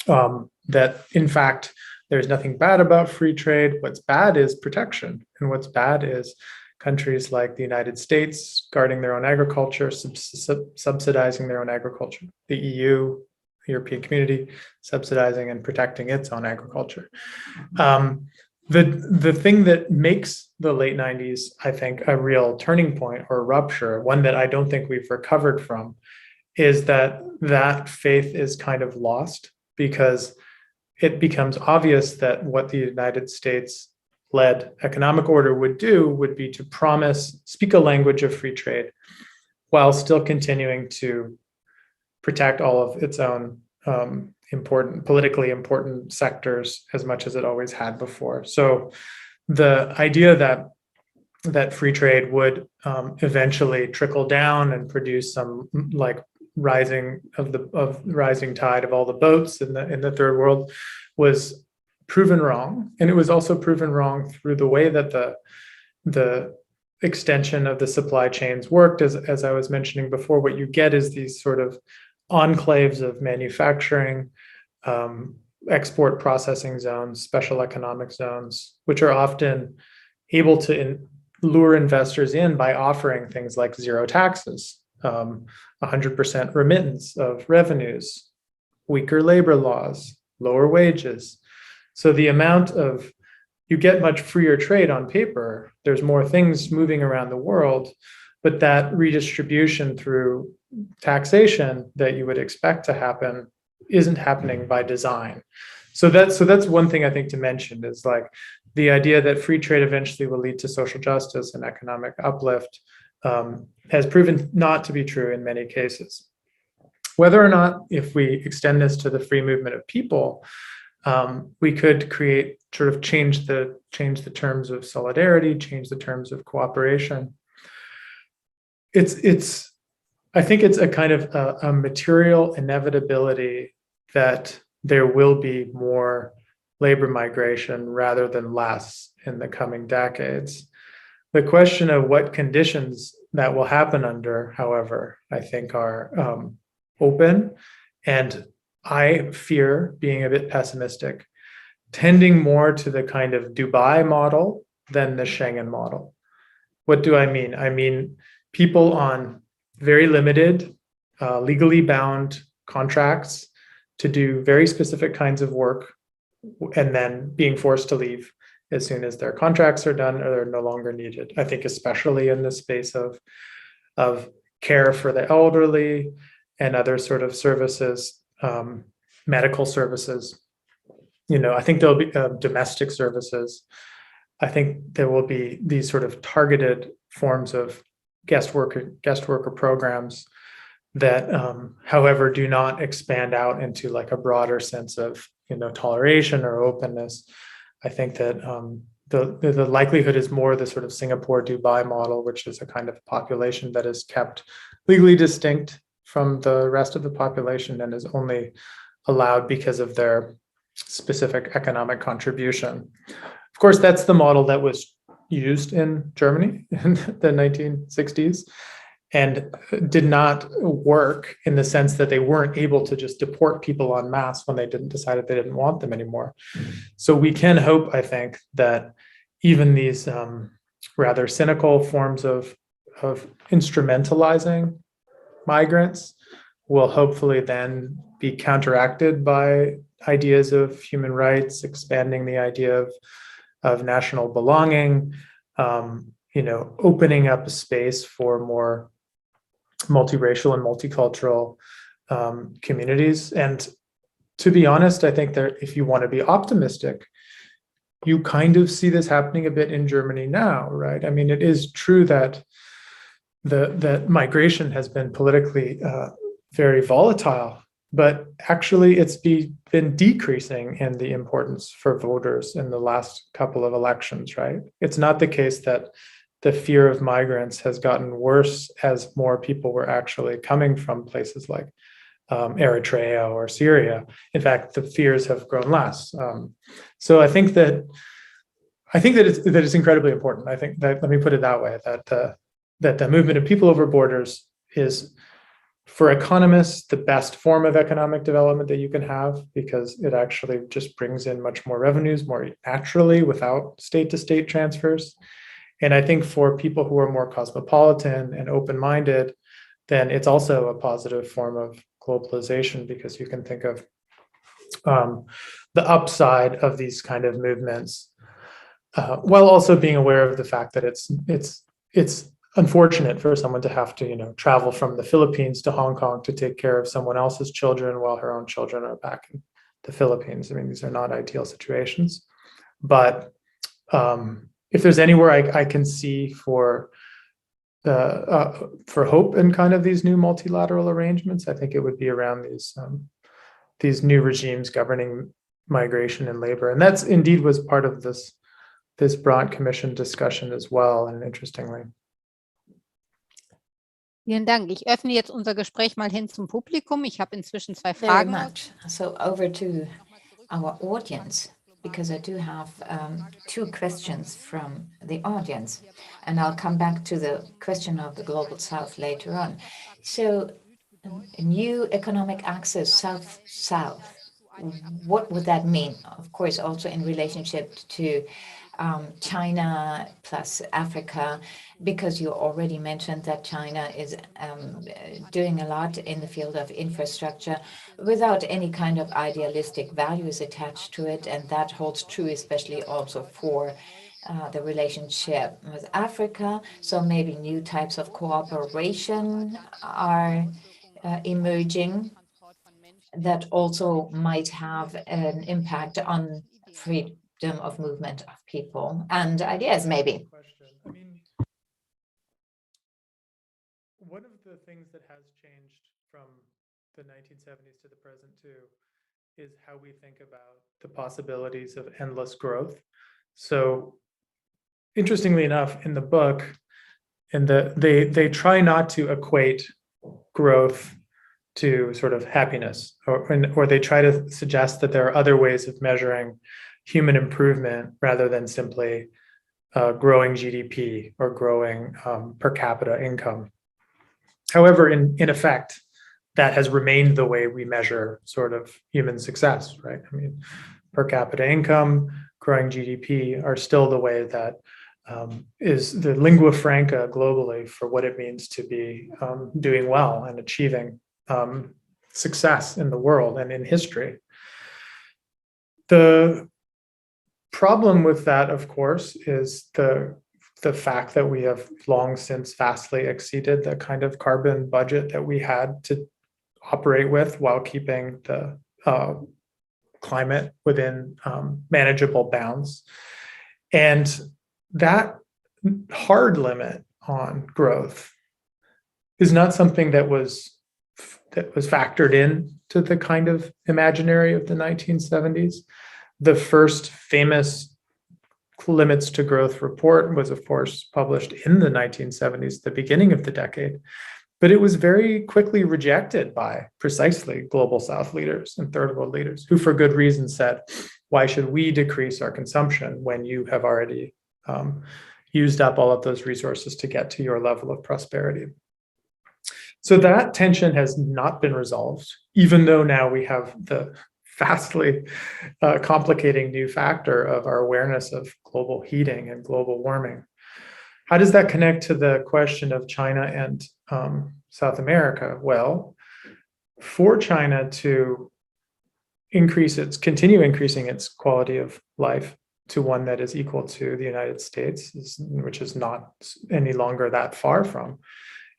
That in fact, there's nothing bad about free trade. What's bad is protection. And what's bad is countries like the United States guarding their own agriculture, subsidizing their own agriculture. The EU, European Community, subsidizing and protecting its own agriculture. The thing that makes the late 90s, I think, a real turning point or rupture, one that I don't think we've recovered from, is that that faith is kind of lost, because it becomes obvious that what the United States-led economic order would do would be to promise, speak a language of free trade, while still continuing to protect all of its own politically important sectors as much as it always had before. So the idea that free trade would eventually trickle down and produce some like rising tide of all the boats in the third world was proven wrong. And it was also proven wrong through the way that the extension of the supply chains worked. As I was mentioning before, what you get is these sort of enclaves of manufacturing, export processing zones, special economic zones, which are often able to lure investors in by offering things like zero taxes, 100% remittance of revenues, weaker labor laws, lower wages. So the amount of, you get much freer trade on paper, there's more things moving around the world, but that redistribution through taxation that you would expect to happen isn't happening by design. So that's one thing I think to mention, is like the idea that free trade eventually will lead to social justice and economic uplift has proven not to be true in many cases. Whether or not, if we extend this to the free movement of people, we could create, sort of change the terms of solidarity, change the terms of cooperation. I think it's a kind of a material inevitability that there will be more labor migration rather than less in the coming decades. The question of what conditions that will happen under, however, I think are open, and I fear, being a bit pessimistic, tending more to the kind of Dubai model than the Schengen model. What do I mean? I mean people on very limited, legally bound contracts to do very specific kinds of work and then being forced to leave as soon as their contracts are done or they're no longer needed. I think especially in the space of care for the elderly and other sort of services, medical services. I think there'll be domestic services. I think there will be these sort of targeted forms of guest worker programs that, however, do not expand out into like a broader sense of toleration or openness. I think that the likelihood is more the sort of Singapore-Dubai model, which is a kind of population that is kept legally distinct from the rest of the population and is only allowed because of their specific economic contribution. Of course, that's the model that was used in Germany in the 1960s and did not work in the sense that they weren't able to just deport people en masse when they decided they didn't want them anymore. So we can hope, I think, that even these rather cynical forms of instrumentalizing migrants will hopefully then be counteracted by ideas of human rights, expanding the idea of national belonging, opening up a space for more multiracial and multicultural communities. And to be honest, I think that if you want to be optimistic, you kind of see this happening a bit in Germany now, right? I mean, it is true that that migration has been politically very volatile, but actually it's been decreasing in the importance for voters in the last couple of elections, right? It's not the case that the fear of migrants has gotten worse as more people were actually coming from places like Eritrea or Syria. In fact, the fears have grown less. So I think that it's incredibly important. I think that, let me put it that way, that the movement of people over borders is, for economists, the best form of economic development that you can have, because it actually just brings in much more revenues more naturally without state-to-state transfers. And I think for people who are more cosmopolitan and open-minded, then it's also a positive form of globalization, because you can think of the upside of these kind of movements, while also being aware of the fact that it's unfortunate for someone to have to travel from the Philippines to Hong Kong to take care of someone else's children while her own children are back in the Philippines. I mean, these are not ideal situations, but if there's anywhere I can see for hope in kind of these new multilateral arrangements, I think it would be around these new regimes governing migration and labor, and that's indeed was part of this Brandt Commission discussion as well. And interestingly. Vielen Dank. Ich öffne jetzt unser Gespräch mal hin zum Publikum. Ich habe inzwischen zwei Very Fragen. much. So over to our audience, because I do have two questions from the audience, and I'll come back to the question of the Global South later on. So new economic access, South-South, what would that mean? Of course, also in relationship to China plus Africa, because you already mentioned that China is doing a lot in the field of infrastructure without any kind of idealistic values attached to it. And that holds true, especially also for the relationship with Africa. So maybe new types of cooperation are emerging that also might have an impact on freedom of movement of people and ideas, maybe. I mean, one of the things that has changed from the 1970s to the present too is how we think about the possibilities of endless growth. So interestingly enough, in the book, they try not to equate growth to sort of happiness, or they try to suggest that there are other ways of measuring human improvement rather than simply growing GDP or growing per capita income. However, in effect, that has remained the way we measure sort of human success, right? I mean, per capita income, growing GDP are still the way that is the lingua franca globally for what it means to be doing well and achieving success in the world and in history. The problem with that, of course, is the fact that we have long since vastly exceeded the kind of carbon budget that we had to operate with while keeping the climate within manageable bounds. And that hard limit on growth is not something that was factored in to the kind of imaginary of the 1970s. The first famous limits to growth report was, of course, published in the 1970s, the beginning of the decade, but it was very quickly rejected by precisely global South leaders and third world leaders who, for good reason, said, why should we decrease our consumption when you have already used up all of those resources to get to your level of prosperity? So that tension has not been resolved, even though now we have the vastly complicating new factor of our awareness of global heating and global warming. How does that connect to the question of China and South America? Well, for China to continue increasing its quality of life to one that is equal to the United States, which is not any longer that far from,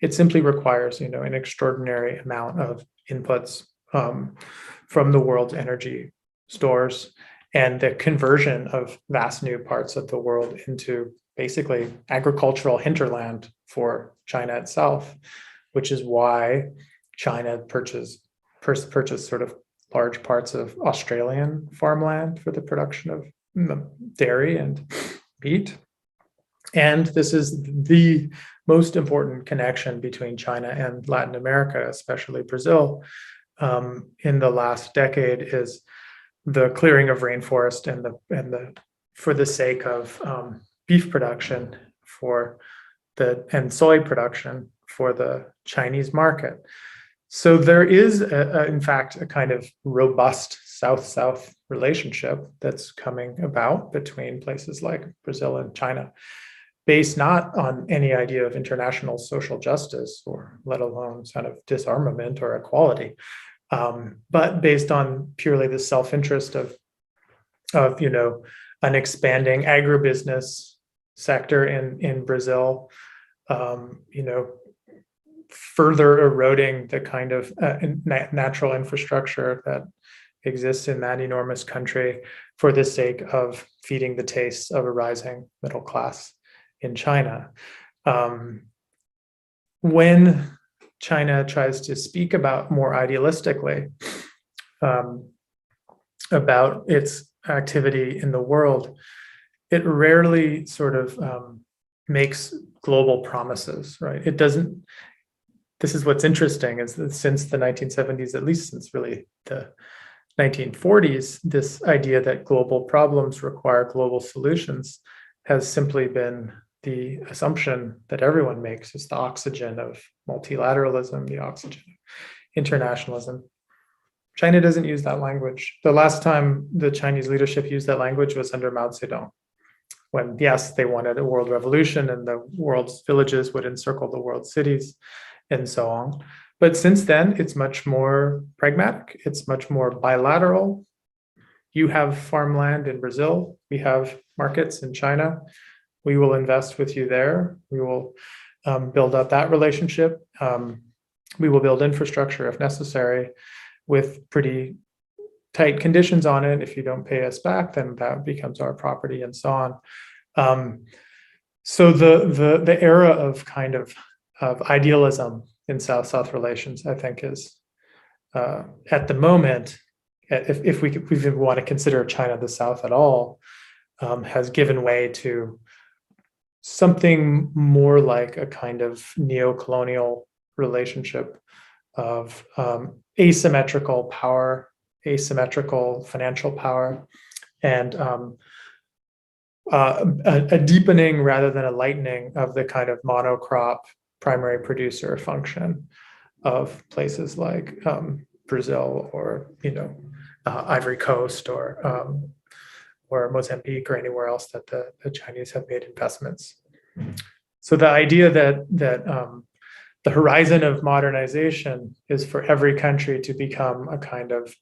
it simply requires, an extraordinary amount of inputs from the world's energy stores and the conversion of vast new parts of the world into basically agricultural hinterland for China itself, which is why China purchased sort of large parts of Australian farmland for the production of dairy and meat. And this is the most important connection between China and Latin America, especially Brazil, in the last decade, is the clearing of rainforest and for the sake of beef production and soy production for the Chinese market. So there is, in fact, a kind of robust South-South relationship that's coming about between places like Brazil and China, based not on any idea of international social justice or let alone kind of disarmament or equality, but based on purely the self-interest of an expanding agribusiness sector in Brazil, further eroding the kind of natural infrastructure that exists in that enormous country for the sake of feeding the tastes of a rising middle class in China. When China tries to speak about more idealistically about its activity in the world, it rarely sort of makes global promises, right? It doesn't. This is what's interesting, is that since the 1970s, at least since really the 1940s, this idea that global problems require global solutions has simply been the assumption that everyone makes is the oxygen of multilateralism, the oxygen of internationalism. China doesn't use that language. The last time the Chinese leadership used that language was under Mao Zedong, when, yes, they wanted a world revolution and the world's villages would encircle the world's cities and so on. But since then, it's much more pragmatic. It's much more bilateral. You have farmland in Brazil. We have markets in China. We will invest with you there. We will build up that relationship. We will build infrastructure if necessary with pretty tight conditions on it. If you don't pay us back, then that becomes our property and so on. So the era of kind of idealism in South-South relations, I think, is at the moment, if we even want to consider China the South at all, has given way to something more like a kind of neo-colonial relationship of asymmetrical power, asymmetrical financial power, and a deepening rather than a lightening of the kind of monocrop primary producer function of places like Brazil or Ivory Coast or Mozambique or anywhere else that the Chinese have made investments. So the idea that the horizon of modernization is for every country to become a kind of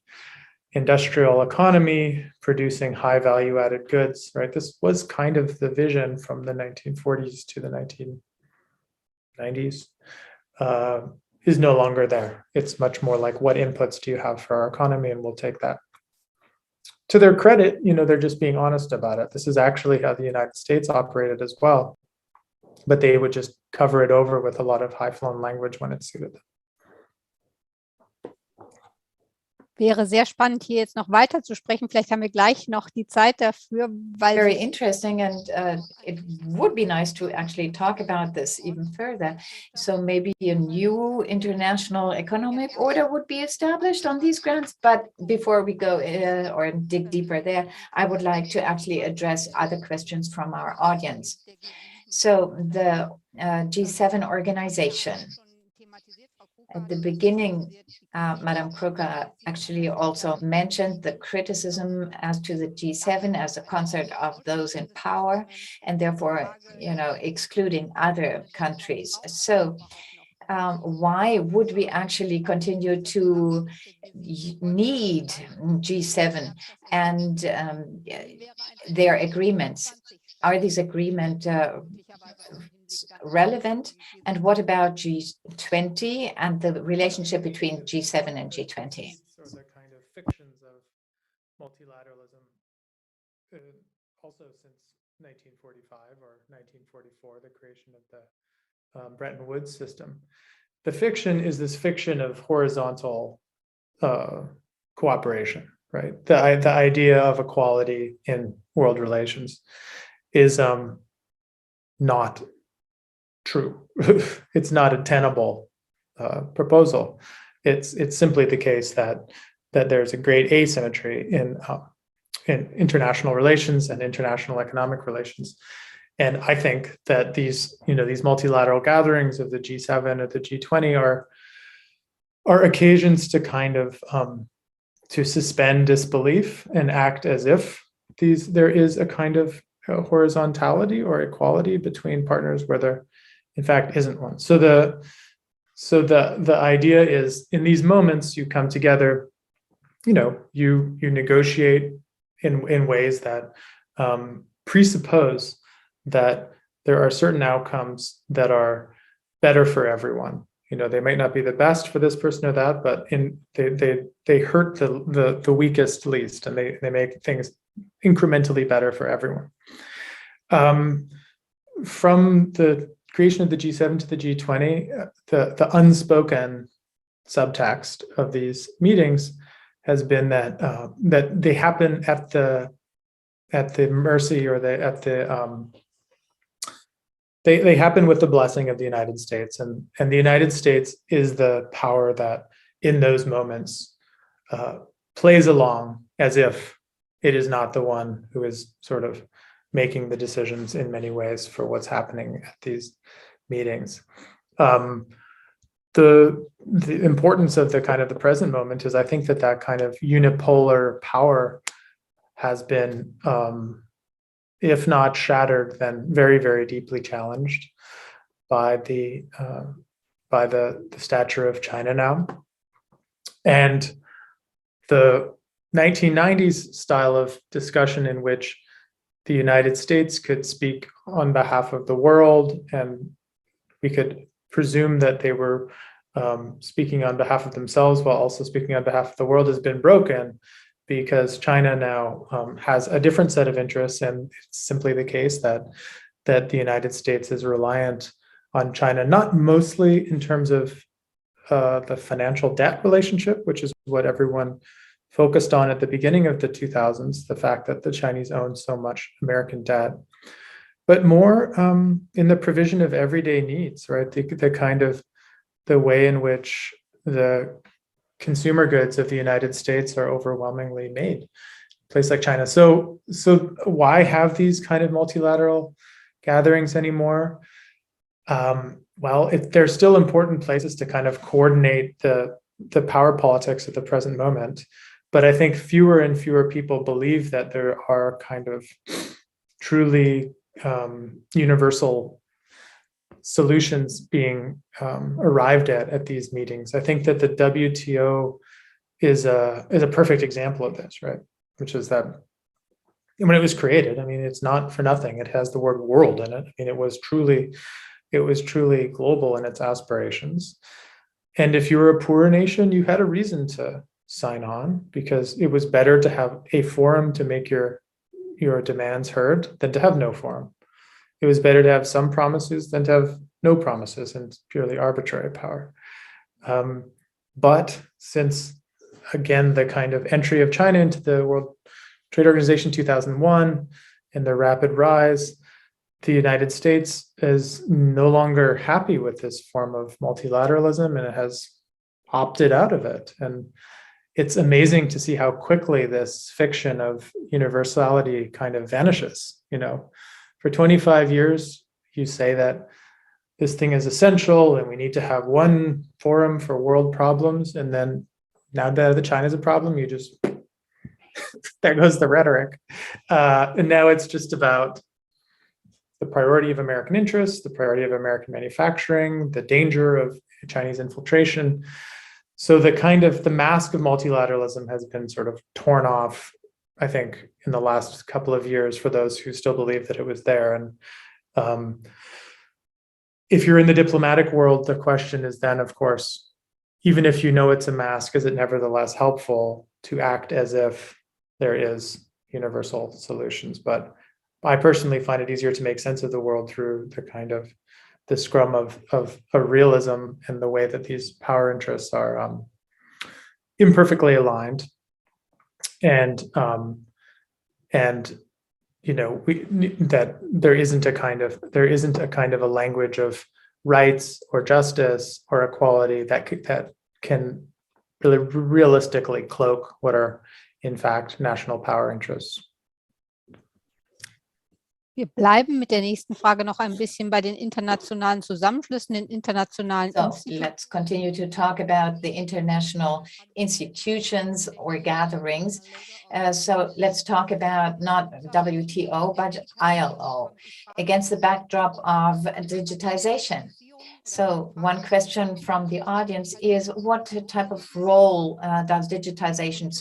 industrial economy producing high value added goods, right? This was kind of the vision from the 1940s to the 1990s, is no longer there. It's much more like, what inputs do you have for our economy? And we'll take that. To their credit, they're just being honest about it. This is actually how the United States operated as well. But they would just cover it over with a lot of high-flown language when it suited them. Wäre sehr spannend, hier jetzt noch weiter zu sprechen. Vielleicht haben wir gleich noch die Zeit dafür, weil very interesting, and it would be nice to actually talk about this even further. So maybe a new international economic order would be established on these grounds. But before we go or dig deeper there, I would like to actually address other questions from our audience. So the G7 organization. At the beginning, Madame Crocker actually also mentioned the criticism as to the G7 as a concert of those in power, and therefore, excluding other countries. So why would we actually continue to need G7 and their agreements? Are these agreements relevant? And what about G20 and the relationship between G7 and G20? So the kind of fictions of multilateralism, also since 1945 or 1944, the creation of the Bretton Woods system. The fiction is this fiction of horizontal cooperation, right? The idea of equality in world relations is not true. It's not a tenable proposal. It's simply the case that there's a great asymmetry in international relations and international economic relations. And I think that these multilateral gatherings of the G7 or the G20 are occasions to kind of to suspend disbelief and act as if there is a kind of horizontality or equality between partners where there in fact isn't one. So the idea is, in these moments you come together, you negotiate in ways that presuppose that there are certain outcomes that are better for everyone. They might not be the best for this person or that, but they hurt the weakest least, and they make things incrementally better for everyone. From the creation of the G7 to the G20, the unspoken subtext of these meetings has been that they happen at the mercy, or they happen with the blessing of the United States, and the United States is the power that in those moments plays along as if it is not the one who is sort of making the decisions in many ways for what's happening at these meetings. The importance of the kind of the present moment is, I think that kind of unipolar power has been, if not shattered, then very, very deeply challenged by the stature of China now. And the 1990s style of discussion in which the United States could speak on behalf of the world, and we could presume that they were speaking on behalf of themselves while also speaking on behalf of the world, has been broken because China now has a different set of interests, and it's simply the case that the United States is reliant on China, not mostly in terms of the financial debt relationship, which is what everyone focused on at the beginning of the 2000s, the fact that the Chinese own so much American debt, but more in the provision of everyday needs, right? The kind of the way in which the consumer goods of the United States are overwhelmingly made, a place like China. So why have these kind of multilateral gatherings anymore? Well, there's still important places to kind of coordinate the power politics at the present moment. But I think fewer and fewer people believe that there are kind of truly universal solutions being arrived at these meetings. I think that the WTO is a perfect example of this, right? Which is that when it was created, I mean, it's not for nothing. It has the word world in it. I mean, it was truly global in its aspirations. And if you were a poorer nation, you had a reason to sign on, because it was better to have a forum to make your demands heard than to have no forum. It was better to have some promises than to have no promises and purely arbitrary power. But since, again, the kind of entry of China into the World Trade Organization 2001 and the rapid rise, the United States is no longer happy with this form of multilateralism, and it has opted out of it. And it's amazing to see how quickly this fiction of universality kind of vanishes. You know, for 25 years, you say that this thing is essential and we need to have one forum for world problems. And then now that the China's a problem, you just, there goes the rhetoric. And now it's just about the priority of American interests, the priority of American manufacturing, the danger of Chinese infiltration. So the mask of multilateralism has been sort of torn off, I think, in the last couple of years for those who still believe that it was there. And if you're in the diplomatic world, the question is then, of course, even if you know it's a mask, is it nevertheless helpful to act as if there is universal solutions? But I personally find it easier to make sense of the world through the scrum of a realism and the way that these power interests are imperfectly aligned, and you know, that there isn't a kind of a language of rights or justice or equality that can really realistically cloak what are in fact national power interests. Wir bleiben mit der nächsten Frage noch ein bisschen bei den internationalen Zusammenschlüssen, den internationalen Instituten. Let's continue to talk about the international institutions or gatherings. So let's talk about not WTO, but ILO, against the backdrop of digitization. So one question from the audience is, what type of role does digitization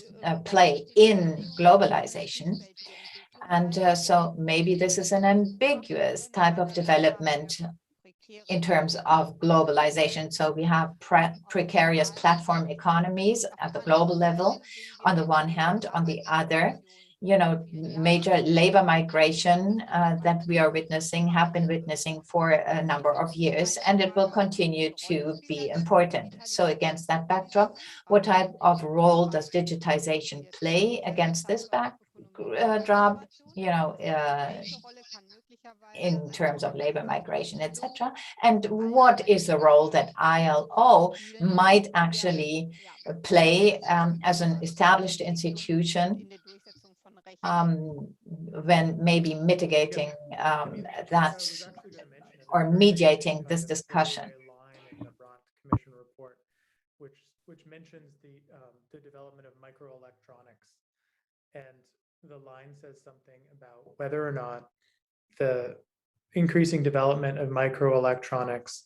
play in globalization? And so maybe this is an ambiguous type of development in terms of globalization. So we have precarious platform economies at the global level, on the one hand. On the other, you know, major labor migration that we are have been witnessing for a number of years, and it will continue to be important. So against that backdrop, what type of role does digitization play against this backdrop, you know, in terms of labor migration, etc.? And what is the role that ILO might actually play as an established institution when maybe mitigating that or mediating this discussion? In the Brandt Commission report, which mentions the development of microelectronics, and the line says something about whether or not the increasing development of microelectronics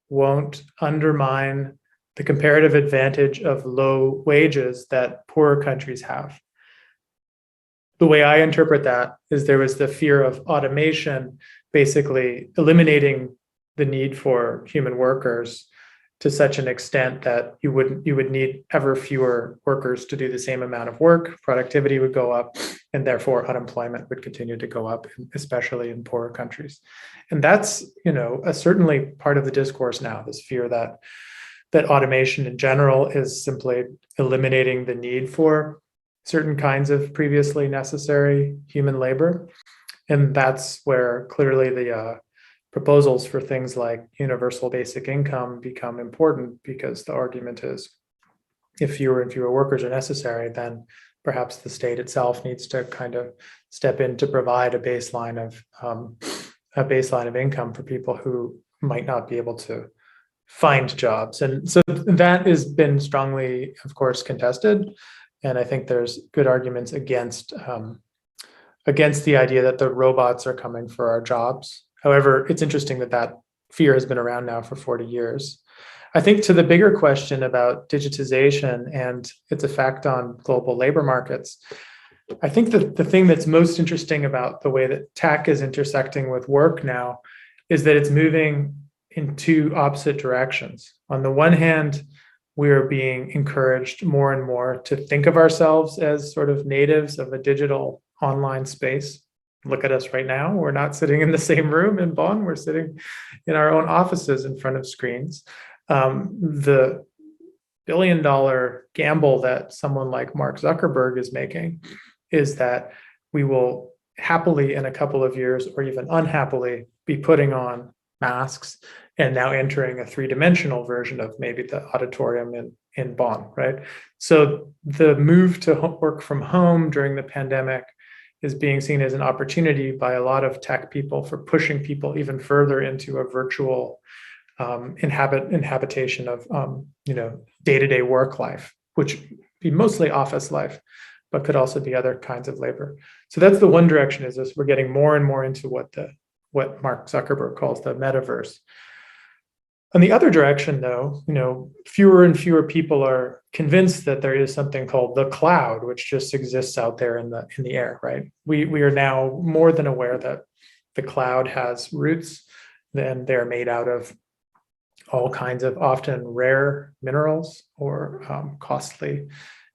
won't undermine the comparative advantage of low wages that poorer countries have. The way I interpret that is there was the fear of automation, basically eliminating the need for human workers to such an extent that you would need ever fewer workers to do the same amount of work. Productivity would go up, and therefore unemployment would continue to go up, especially in poorer countries. And that's, you know, certainly part of the discourse now, this fear that automation in general is simply eliminating the need for certain kinds of previously necessary human labor. And that's where clearly the proposals for things like universal basic income become important, because the argument is if fewer and fewer workers are necessary, then perhaps the state itself needs to kind of step in to provide a baseline of income for people who might not be able to find jobs. And so that has been strongly, of course, contested. And I think there's good arguments against the idea that the robots are coming for our jobs. However, it's interesting that fear has been around now for 40 years. I think to the bigger question about digitization and its effect on global labor markets, I think that the thing that's most interesting about the way that tech is intersecting with work now is that it's moving in two opposite directions. On the one hand, we are being encouraged more and more to think of ourselves as sort of natives of a digital online space. Look at us right now. We're not sitting in the same room in Bonn. We're sitting in our own offices in front of screens. The billion-dollar gamble that someone like Mark Zuckerberg is making is that we will happily in a couple of years, or even unhappily, be putting on masks and now entering a three-dimensional version of maybe the auditorium in Bonn, right? So the move to work from home during the pandemic is being seen as an opportunity by a lot of tech people for pushing people even further into a virtual inhabitation of day-to-day work life, which be mostly office life, but could also be other kinds of labor. So that's the one direction, is this: we're getting more and more into what Mark Zuckerberg calls the metaverse. On the other direction, though, fewer and fewer people are convinced that there is something called the cloud, which just exists out there in the air, right? We are now more than aware that the cloud has roots, and they're made out of all kinds of often rare minerals or costly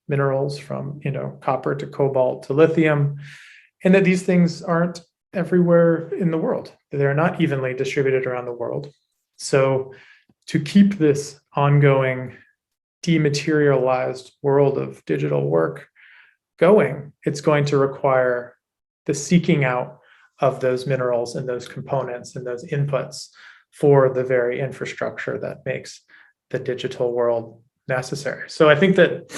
minerals, from copper to cobalt to lithium, and that these things aren't everywhere in the world. They're not evenly distributed around the world. So to keep this ongoing dematerialized world of digital work going, it's going to require the seeking out of those minerals and those components and those inputs for the very infrastructure that makes the digital world necessary. So I think that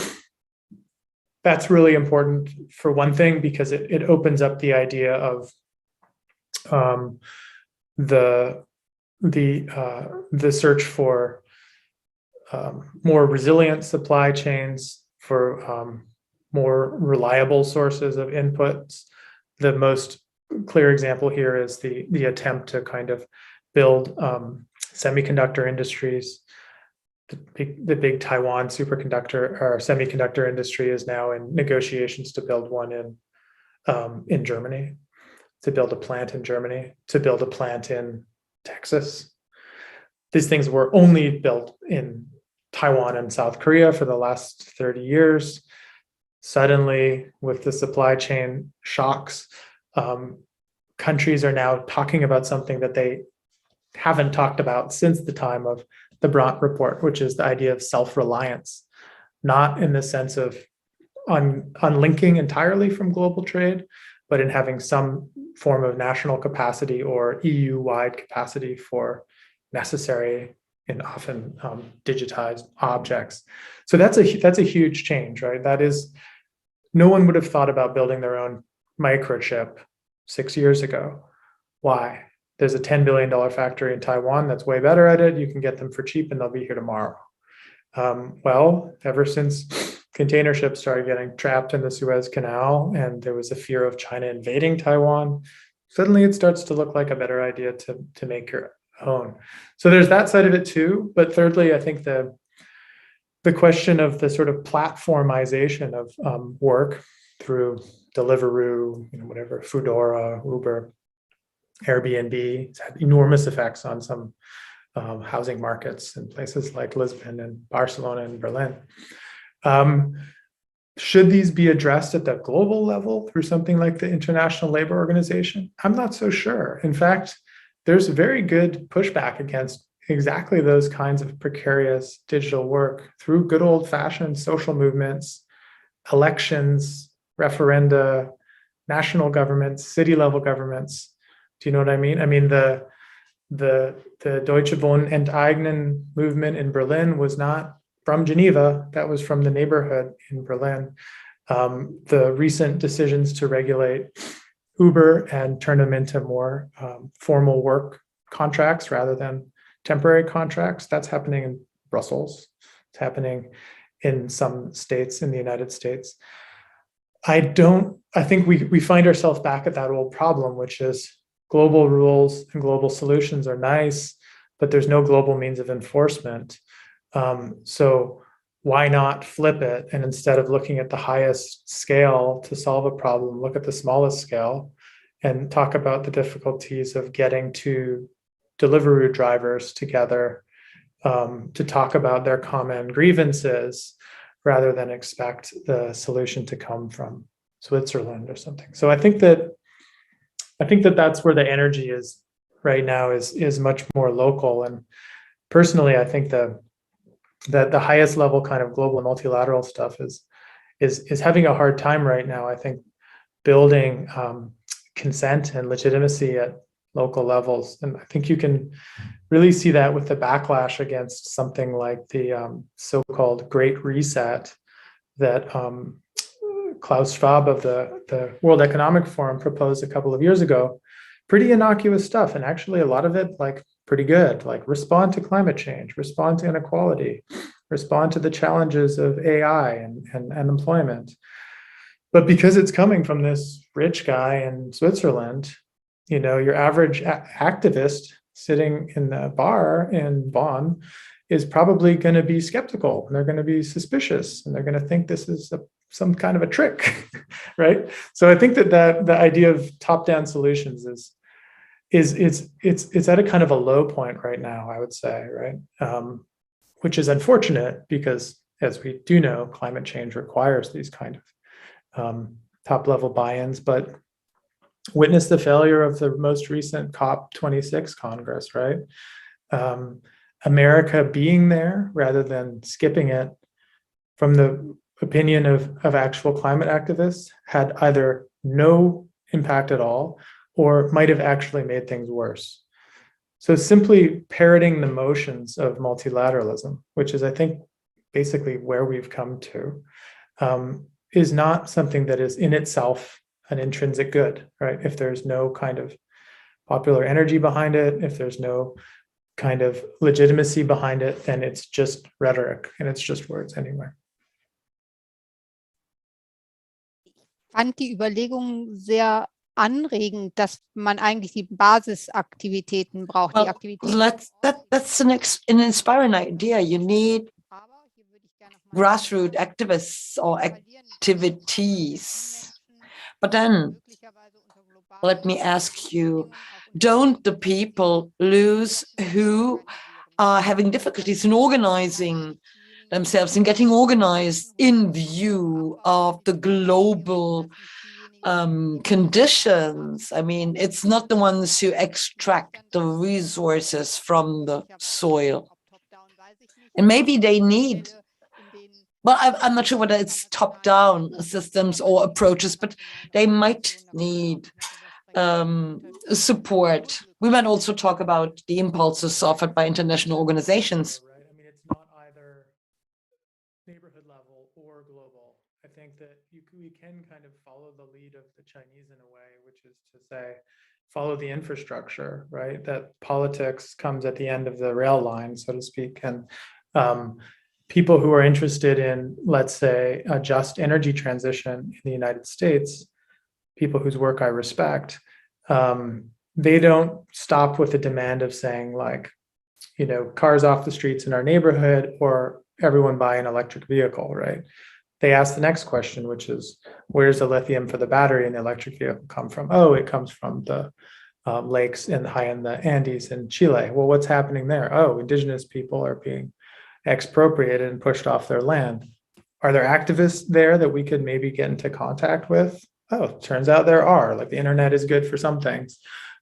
that's really important, for one thing, because it opens up the idea of the search for more resilient supply chains, for more reliable sources of inputs. The most clear example here is the attempt to kind of build semiconductor industries. The big Taiwan superconductor or semiconductor industry is now in negotiations to build one in Germany, to build a plant in Germany, to build a plant in Texas. These things were only built in Taiwan and South Korea for the last 30 years. Suddenly, with the supply chain shocks, countries are now talking about something that they haven't talked about since the time of the Brandt report, which is the idea of self-reliance, not in the sense of unlinking entirely from global trade, but in having some form of national capacity or EU-wide capacity for necessary and often digitized objects. So that's a huge change, right? That is, no one would have thought about building their own microchip 6 years ago. Why? There's a $10 billion factory in Taiwan that's way better at it. You can get them for cheap and they'll be here tomorrow. Well, ever since container ships started getting trapped in the Suez Canal and there was a fear of China invading Taiwan, suddenly it starts to look like a better idea to make your own. So there's that side of it too. But thirdly, I think the question of the sort of platformization of work through Deliveroo, whatever, Foodora, Uber, Airbnb, it's had enormous effects on some housing markets in places like Lisbon and Barcelona and Berlin. Should these be addressed at the global level through something like the International Labor Organization? I'm not so sure. In fact, there's very good pushback against exactly those kinds of precarious digital work through good old-fashioned social movements, elections, referenda, national governments, city-level governments. Do you know what I mean? I mean, the Deutsche Wohnen enteignen movement in Berlin was not from Geneva. That was from the neighborhood in Berlin. The recent decisions to regulate Uber and turn them into more formal work contracts rather than temporary contracts, that's happening in Brussels. It's happening in some states in the United States. I think we find ourselves back at that old problem, which is global rules and global solutions are nice, but there's no global means of enforcement. So why not flip it? And instead of looking at the highest scale to solve a problem, look at the smallest scale and talk about the difficulties of getting to Deliveroo drivers together to talk about their common grievances rather than expect the solution to come from Switzerland or something. So I think that that's where the energy is right now, is much more local. And personally, I think that the highest level kind of global and multilateral stuff is having a hard time right now. I think building consent and legitimacy at local levels, and I think you can really see that with the backlash against something like the so-called Great Reset that Klaus Schwab of the World Economic Forum proposed a couple of years ago. Pretty innocuous stuff, and actually a lot of it like pretty good, like respond to climate change, respond to inequality, respond to the challenges of AI and employment. But because it's coming from this rich guy in Switzerland, you know, your average activist sitting in the bar in Bonn is probably going to be skeptical, and they're going to be suspicious, and they're going to think this is some kind of a trick, right? So I think that the idea of top-down solutions it's at a kind of a low point right now, I would say, right? Which is unfortunate because, as we do know, climate change requires these kind of top-level buy-ins. But witness the failure of the most recent COP26 Congress, right? America being there rather than skipping it, from the opinion of actual climate activists, had either no impact at all or might have actually made things worse. So simply parroting the motions of multilateralism, which is, I think, basically where we've come to, is not something that is in itself an intrinsic good, right? If there's no kind of popular energy behind it, if there's no kind of legitimacy behind it, then it's just rhetoric and it's just words anyway. Ich fand die Überlegung sehr anregend, dass man eigentlich die Basisaktivitäten braucht. Well, Die Aktivitäten that's an inspiring idea. You need grassroots activists or activities. But then, let me ask you, don't the people lose who are having difficulties in organizing themselves and getting organized in view of the global conditions? I mean, it's not the ones who extract the resources from the soil. And maybe they need, well, I'm not sure whether it's top-down systems or approaches, but they might need support. We might also talk about the impulses offered by international organizations. Right. I mean, it's not either neighborhood level or global. I think that we can kind of follow the lead of the Chinese in a way, which is to say, follow the infrastructure, right? That politics comes at the end of the rail line, so to speak. And people who are interested in, let's say, a just energy transition in the United States, people whose work I respect, they don't stop with the demand of saying, like, you know, cars off the streets in our neighborhood or everyone buy an electric vehicle, right? They ask the next question, which is, where's the lithium for the battery in the electric vehicle come from? Oh, it comes from the lakes high in the Andes in Chile. Well, what's happening there? Oh, indigenous people are being expropriated and pushed off their land. Are there activists there that we could maybe get into contact with? Oh, turns out there are. Like, the internet is good for some things.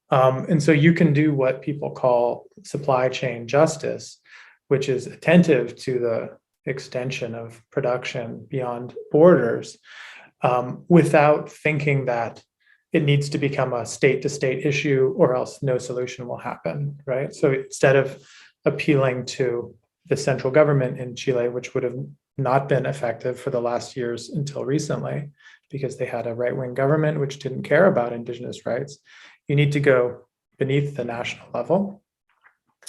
And so you can do what people call supply chain justice, which is attentive to the extension of production beyond borders, without thinking that it needs to become a state-to-state issue or else no solution will happen, right? So instead of appealing to the central government in Chile, which would have not been effective for the last years until recently, because they had a right-wing government which didn't care about indigenous rights, you need to go beneath the national level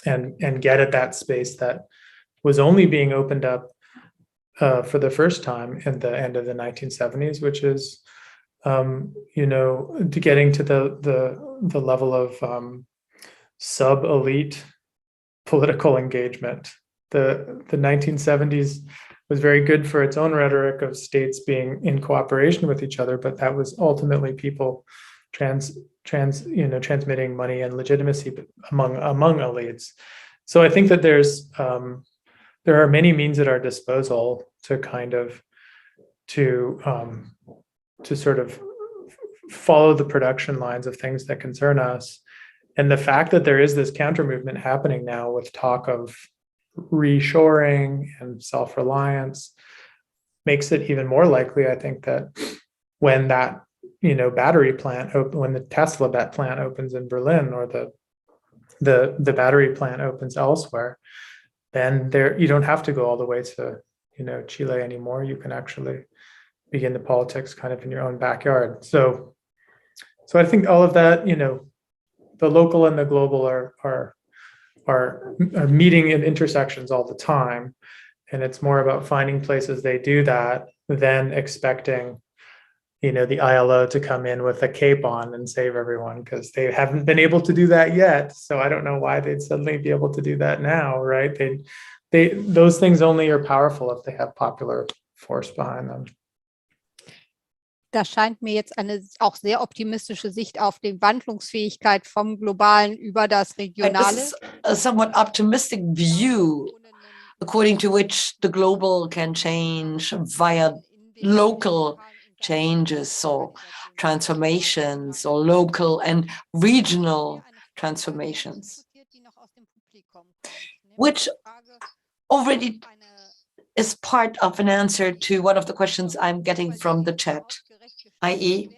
and get at that space that was only being opened up for the first time in the end of the 1970s, which is, you know, to getting to the level of sub-elite political engagement the 1970s was very good for its own rhetoric of states being in cooperation with each other, but that was ultimately people transmitting money and legitimacy among elites. So I think that there are many means at our disposal to kind of to sort of follow the production lines of things that concern us. And the fact that there is this counter movement happening now with talk of reshoring and self-reliance makes it even more likely, I think, that when that battery plant when the Tesla plant opens in Berlin, or the battery plant opens elsewhere, then you don't have to go all the way to Chile anymore. You can actually begin the politics kind of in your own backyard. So I think all of that, the local and the global are meeting in intersections all the time, and it's more about finding places they do that than expecting the ILO to come in with a cape on and save everyone, because they haven't been able to do that yet. So I don't know why they'd suddenly be able to do that now, right? Those things only are powerful if they have popular force behind them. Das scheint mir jetzt eine auch sehr optimistische Sicht auf die Wandlungsfähigkeit vom Globalen über das Regionale. This is a somewhat optimistic view, according to which the global can change via local changes or transformations, or local and regional transformations, which already is part of an answer to one of the questions I'm getting from the chat, i.e.,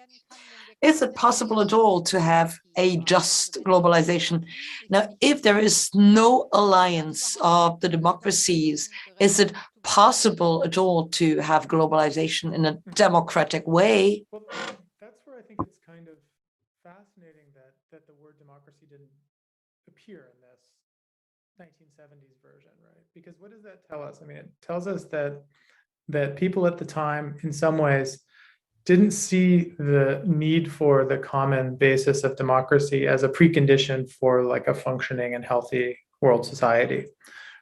is it possible at all to have a just globalization? Now, if there is no alliance of the democracies, is it possible at all to have globalization in a democratic way? Well, that's where I think it's kind of fascinating that the word democracy didn't appear in this 1970s version, right? Because what does that tell us? I mean, it tells us that people at the time, in some ways, didn't see the need for the common basis of democracy as a precondition for like a functioning and healthy world society,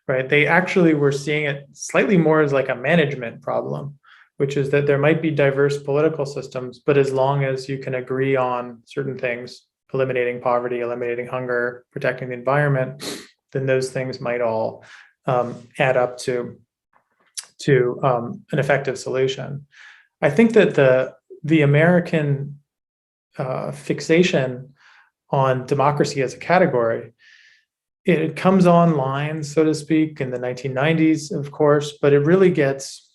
right? They actually were seeing it slightly more as like a management problem, which is that there might be diverse political systems, but as long as you can agree on certain things, eliminating poverty, eliminating hunger, protecting the environment, then those things might all add up to an effective solution. I think that the American fixation on democracy as a category, it comes online, so to speak, in the 1990s, of course, but it really gets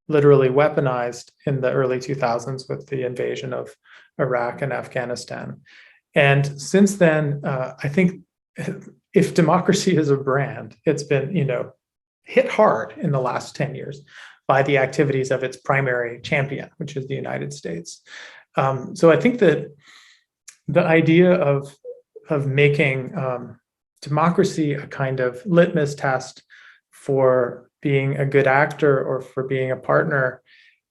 literally weaponized in the early 2000s with the invasion of Iraq and Afghanistan. And since then, I think if democracy is a brand, it's been, hit hard in the last 10 years by the activities of its primary champion, which is the United States. So I think that the idea of making democracy a kind of litmus test for being a good actor or for being a partner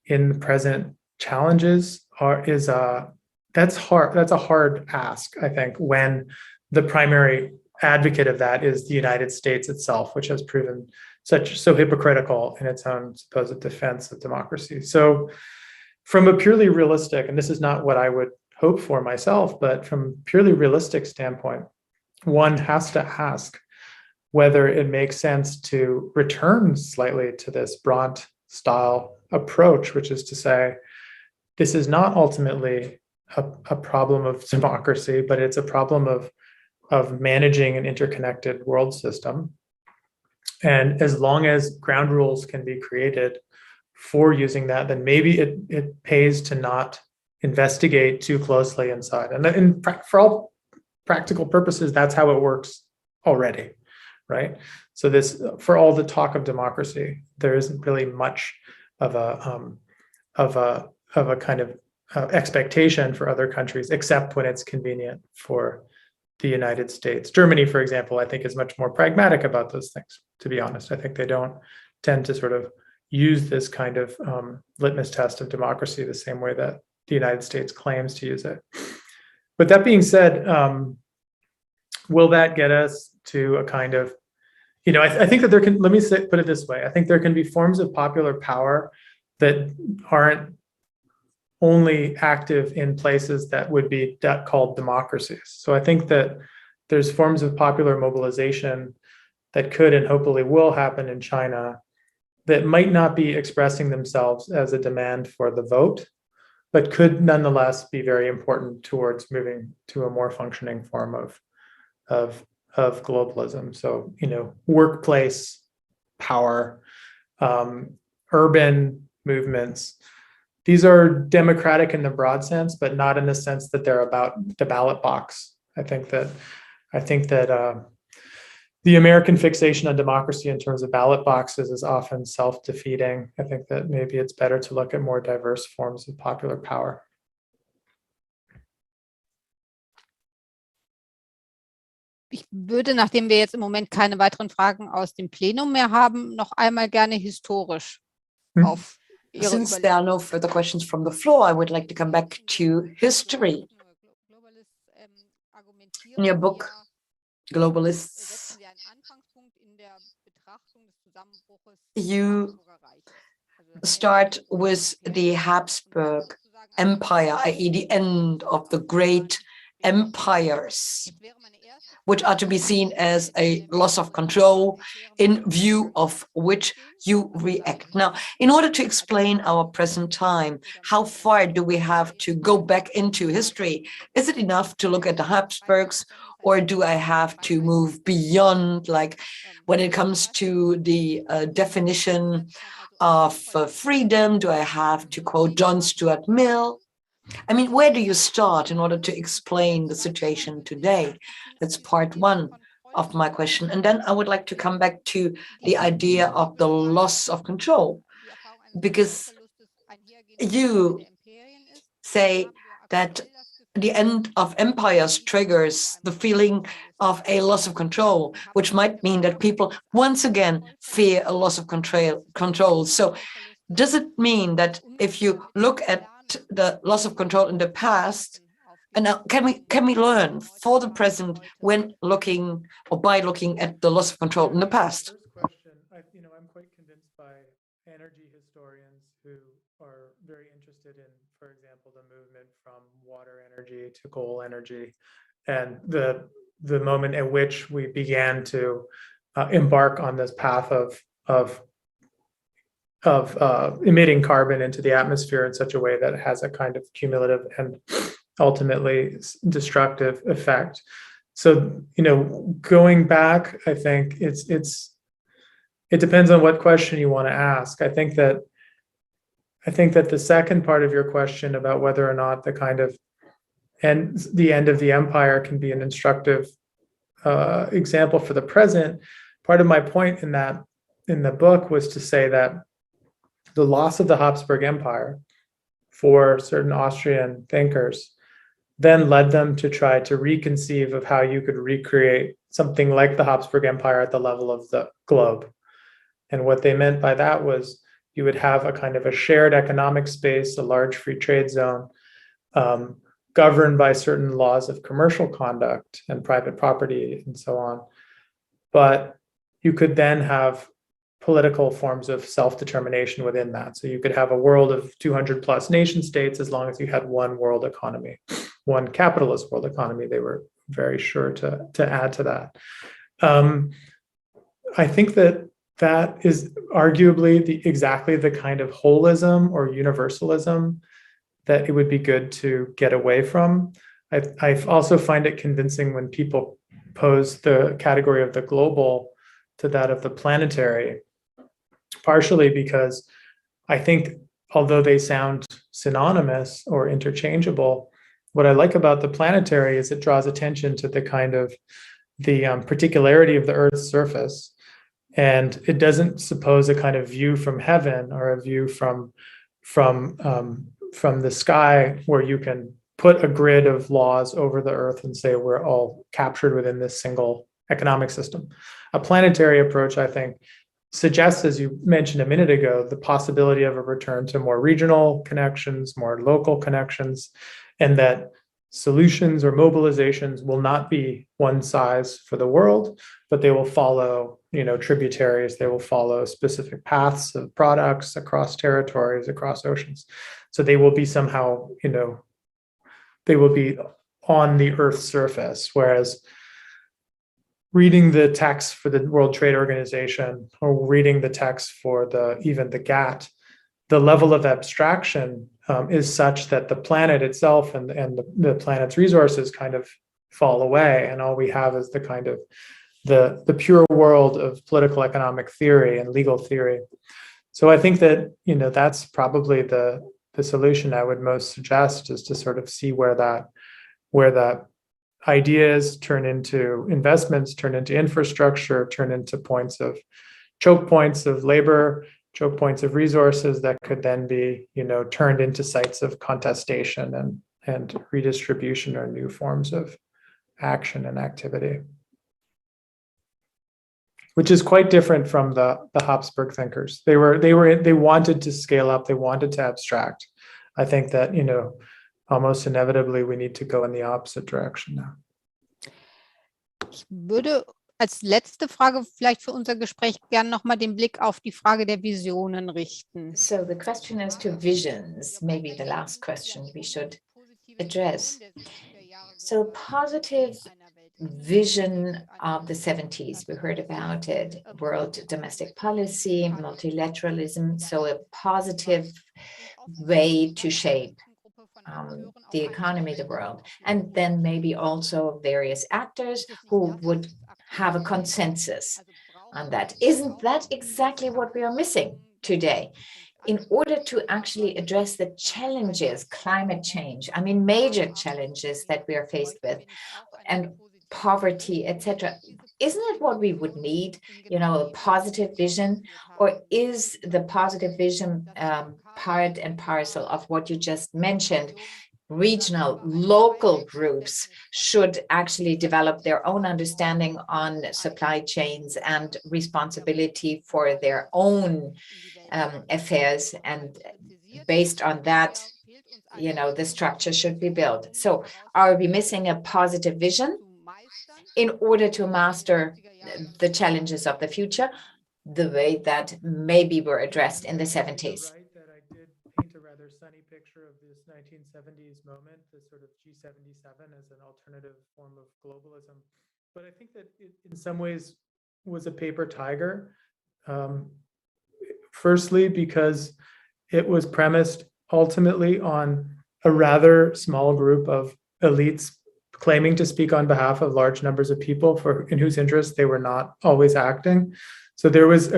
in the present challenges that's hard. That's a hard ask, I think, when the primary advocate of that is the United States itself, which has proven so hypocritical in its own supposed defense of democracy. So from a purely realistic, and this is not what I would hope for myself, but from a purely realistic standpoint, one has to ask whether it makes sense to return slightly to this Brandt style approach, which is to say, this is not ultimately a problem of democracy, but it's a problem of managing an interconnected world system. And as long as ground rules can be created for using that, then maybe it pays to not investigate too closely inside. And for all practical purposes, that's how it works already, right? So this, for all the talk of democracy, there isn't really much of a kind of expectation for other countries, except when it's convenient for the United States. Germany, for example, I think is much more pragmatic about those things, to be honest. I think they don't tend to sort of use this kind of litmus test of democracy the same way that the United States claims to use it. But that being said, will that get us to a kind of, I think that there can, put it this way. I think there can be forms of popular power that aren't only active in places that would be called democracies. So I think that there's forms of popular mobilization that could and hopefully will happen in China that might not be expressing themselves as a demand for the vote, but could nonetheless be very important towards moving to a more functioning form of globalism. So, workplace power, urban movements. These are democratic in the broad sense, but not in the sense that they're about the ballot box. I think that the American fixation on democracy in terms of ballot boxes is often self-defeating. I think that maybe it's better to look at more diverse forms of popular power. Ich würde, nachdem wir jetzt im Moment keine weiteren Fragen aus dem Plenum mehr haben, noch einmal gerne historisch auf Ihre Since there are no further questions from the floor, I would like to come back to history. In your book, Globalists, you start with the Habsburg Empire, i.e. the end of the great empires, which are to be seen as a loss of control in view of which you react. Now, in order to explain our present time, how far do we have to go back into history? Is it enough to look at the Habsburgs, or do I have to move beyond, like when it comes to the definition of freedom, do I have to quote John Stuart Mill? I mean, where do you start in order to explain the situation today? That's part one of my question. And then I would like to come back to the idea of the loss of control, because you say that the end of empires triggers the feeling of a loss of control, which might mean that people once again fear a loss of control. So does it mean that if you look at the loss of control in the past, and now can we learn for the present when looking or by looking at the loss of control in the past? First question, I'm quite convinced by energy historians who are very interested in, for example, the movement from water energy to coal energy, and the moment at which we began to embark on this path of emitting carbon into the atmosphere in such a way that it has a kind of cumulative and ultimately destructive effect. So, going back, I think it depends on what question you want to ask. I think that the second part of your question about whether or not the kind of the end of the empire can be an instructive example for the present. Part of my point in the book was to say that the loss of the Habsburg Empire for certain Austrian thinkers then led them to try to reconceive of how you could recreate something like the Habsburg Empire at the level of the globe. And what they meant by that was you would have a kind of a shared economic space, a large free trade zone, governed by certain laws of commercial conduct and private property and so on. But you could then have political forms of self-determination within that. So you could have a world of 200 plus nation states as long as you had one world economy, one capitalist world economy. They were very sure to add to that. I think that is arguably exactly the kind of holism or universalism that it would be good to get away from. I also find it convincing when people pose the category of the global to that of the planetary, partially because I think although they sound synonymous or interchangeable, what I like about the planetary is it draws attention to the kind of the particularity of the Earth's surface. And it doesn't suppose a kind of view from heaven or a view from the sky where you can put a grid of laws over the Earth and say we're all captured within this single economic system. A planetary approach, I think, suggests, as you mentioned a minute ago, the possibility of a return to more regional connections, more local connections, and that solutions or mobilizations will not be one size for the world, but they will follow, tributaries. They will follow specific paths of products across territories, across oceans. So they will be somehow, they will be on the Earth's surface, whereas reading the text for the World Trade Organization or reading the text for even the GATT, the level of abstraction is such that the planet itself and the planet's resources kind of fall away, and all we have is the kind of the pure world of political economic theory and legal theory. So I think that that's probably the solution I would most suggest, is to sort of see where that ideas turn into investments, turn into infrastructure, turn into choke points of labor, choke points of resources that could then be, turned into sites of contestation and redistribution or new forms of action and activity, which is quite different from the Habsburg thinkers. They wanted to scale up, they wanted to abstract. I think that, almost inevitably we need to go in the opposite direction now. Ich würde als letzte Frage vielleicht für unser Gespräch gerne nochmal den Blick auf die Frage der Visionen richten. So the question is to visions, maybe the last question we should address. So positive vision of the 70s, we heard about it, world domestic policy, multilateralism, so a positive way to shape the economy, the world, and then maybe also various actors who would have a consensus on that. Isn't that exactly what we are missing today? In order to actually address the challenges, climate change, major challenges that we are faced with, and poverty, etc. Isn't it what we would need, a positive vision? Or is the positive vision part and parcel of what you just mentioned? Regional, local groups should actually develop their own understanding on supply chains and responsibility for their own affairs. And based on that, the structure should be built. So are we missing a positive vision in order to master the challenges of the future, the way that maybe were addressed in the 70s? Right, that I did paint a rather sunny picture of this 1970s moment, the sort of G77 as an alternative form of globalism. But I think that it, in some ways, was a paper tiger. Firstly, because it was premised ultimately on a rather small group of elites claiming to speak on behalf of large numbers of people in whose interests they were not always acting. So there was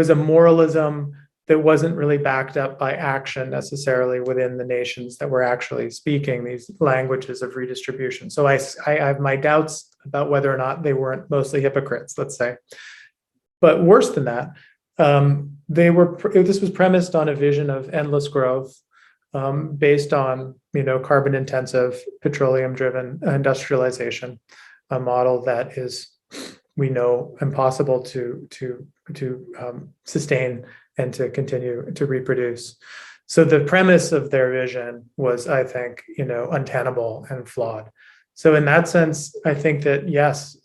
a moralism that wasn't really backed up by action necessarily within the nations that were actually speaking these languages of redistribution. So I have my doubts about whether or not they weren't mostly hypocrites, let's say. But worse than that, this was premised on a vision of endless growth, based on carbon-intensive, petroleum-driven industrialization, a model that is, we know, impossible to sustain and to continue to reproduce. So the premise of their vision was, I think, untenable and flawed. So in that sense, I think that yes,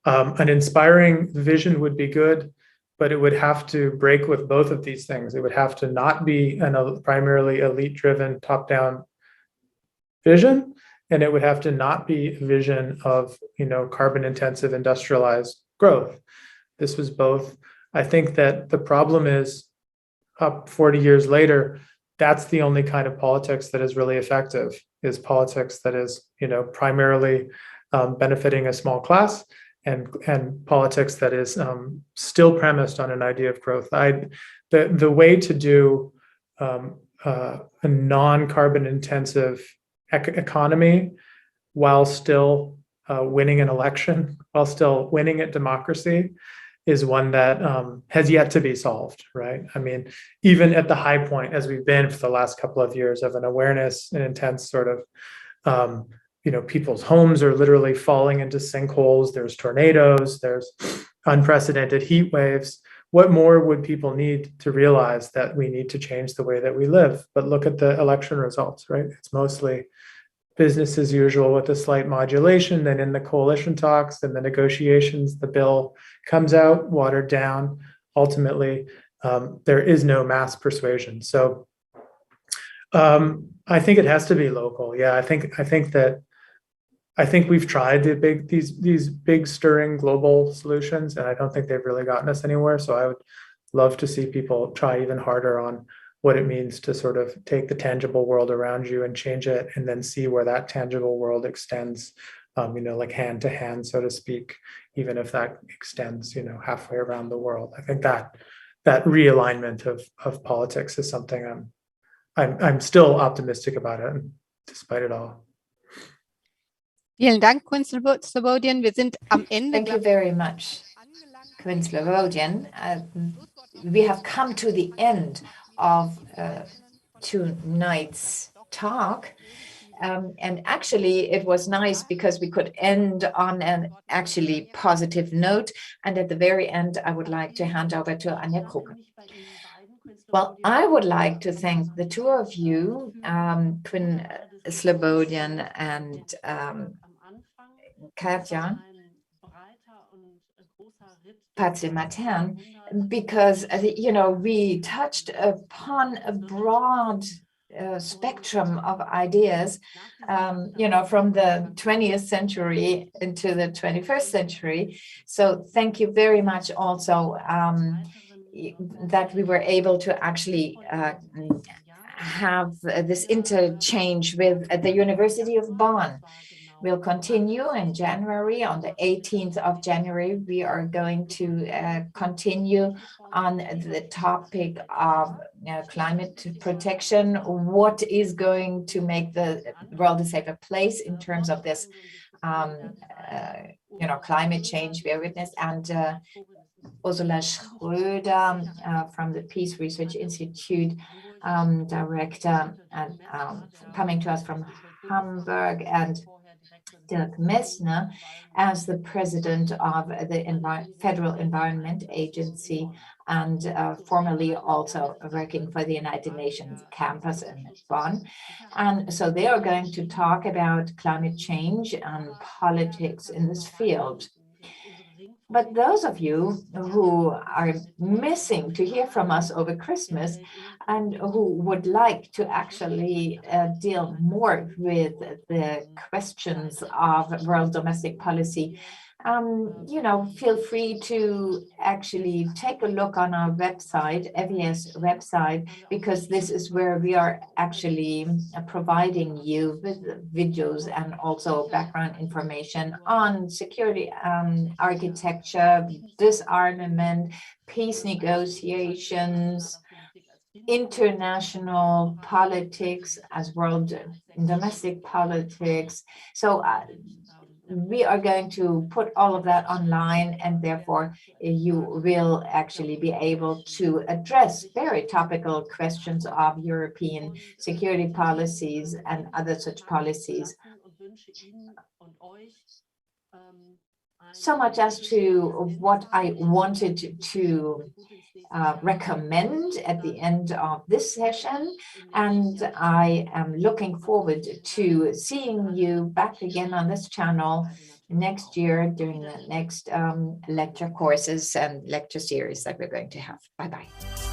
an inspiring vision would be good, but it would have to break with both of these things. It would have to not be a primarily elite-driven top-down vision, and it would have to not be a vision of carbon-intensive industrialized growth. This was both. I think that the problem is, up 40 years later, that's the only kind of politics that is really effective, is politics that is primarily benefiting a small class, and politics that is still premised on an idea of growth. The way to do a non-carbon intensive economy while still winning an election, while still winning at democracy, is one that has yet to be solved, right? Even at the high point, as we've been for the last couple of years, of an awareness, an intense sort of people's homes are literally falling into sinkholes. There's tornadoes, there's unprecedented heat waves. what more would people need to realize that we need to change the way that we live? But look at the election results, right? It's mostly business as usual with a slight modulation. Then in the coalition talks and the negotiations, the bill comes out, watered down. Ultimately, there is no mass persuasion. So I think it has to be local. Yeah, I think we've tried these big stirring global solutions, and I don't think they've really gotten us anywhere. So I would love to see people try even harder on what it means to sort of take the tangible world around you and change it, and then see where that tangible world extends, like hand to hand, so to speak, even if that extends, halfway around the world. I think that realignment of politics is something I'm still optimistic about it, despite it all. Vielen Dank, Quinn Slobodian. Wir sind am Ende. Thank you very much, Quinn Slobodian. We have come to the end of tonight's talk. And actually, it was nice because we could end on an actually positive note. And at the very end, I would like to hand over to Anja Kruke. Well, I would like to thank the two of you, Quinn Slobodian and Katja Patze-Matern, because we touched upon a broad spectrum of ideas, from the 20th century into the 21st century. So thank you very much also that we were able to actually have this interchange with the University of Bonn. We'll continue in January. On the 18th of January, we are going to continue on the topic of climate protection. What is going to make the world a safer place in terms of this, climate change we are witness? And Ursula Schröder from the Peace Research Institute, director, and coming to us from Hamburg, and Dirk Messner as the president of the Federal Environment Agency, and formerly also working for the United Nations campus in Bonn. And so they are going to talk about climate change and politics in this field. But those of you who are missing to hear from us over Christmas and who would like to actually deal more with the questions of world domestic policy, feel free to actually take a look on our website, FES website, because this is where we are actually providing you with videos and also background information on security architecture, disarmament, peace negotiations, international politics as world domestic politics. So we are going to put all of that online, and therefore you will actually be able to address very topical questions of European security policies and other such policies. So much as to what I wanted to recommend at the end of this session, and I am looking forward to seeing you back again on this channel next year during the next lecture courses and lecture series that we're going to have. Bye-bye.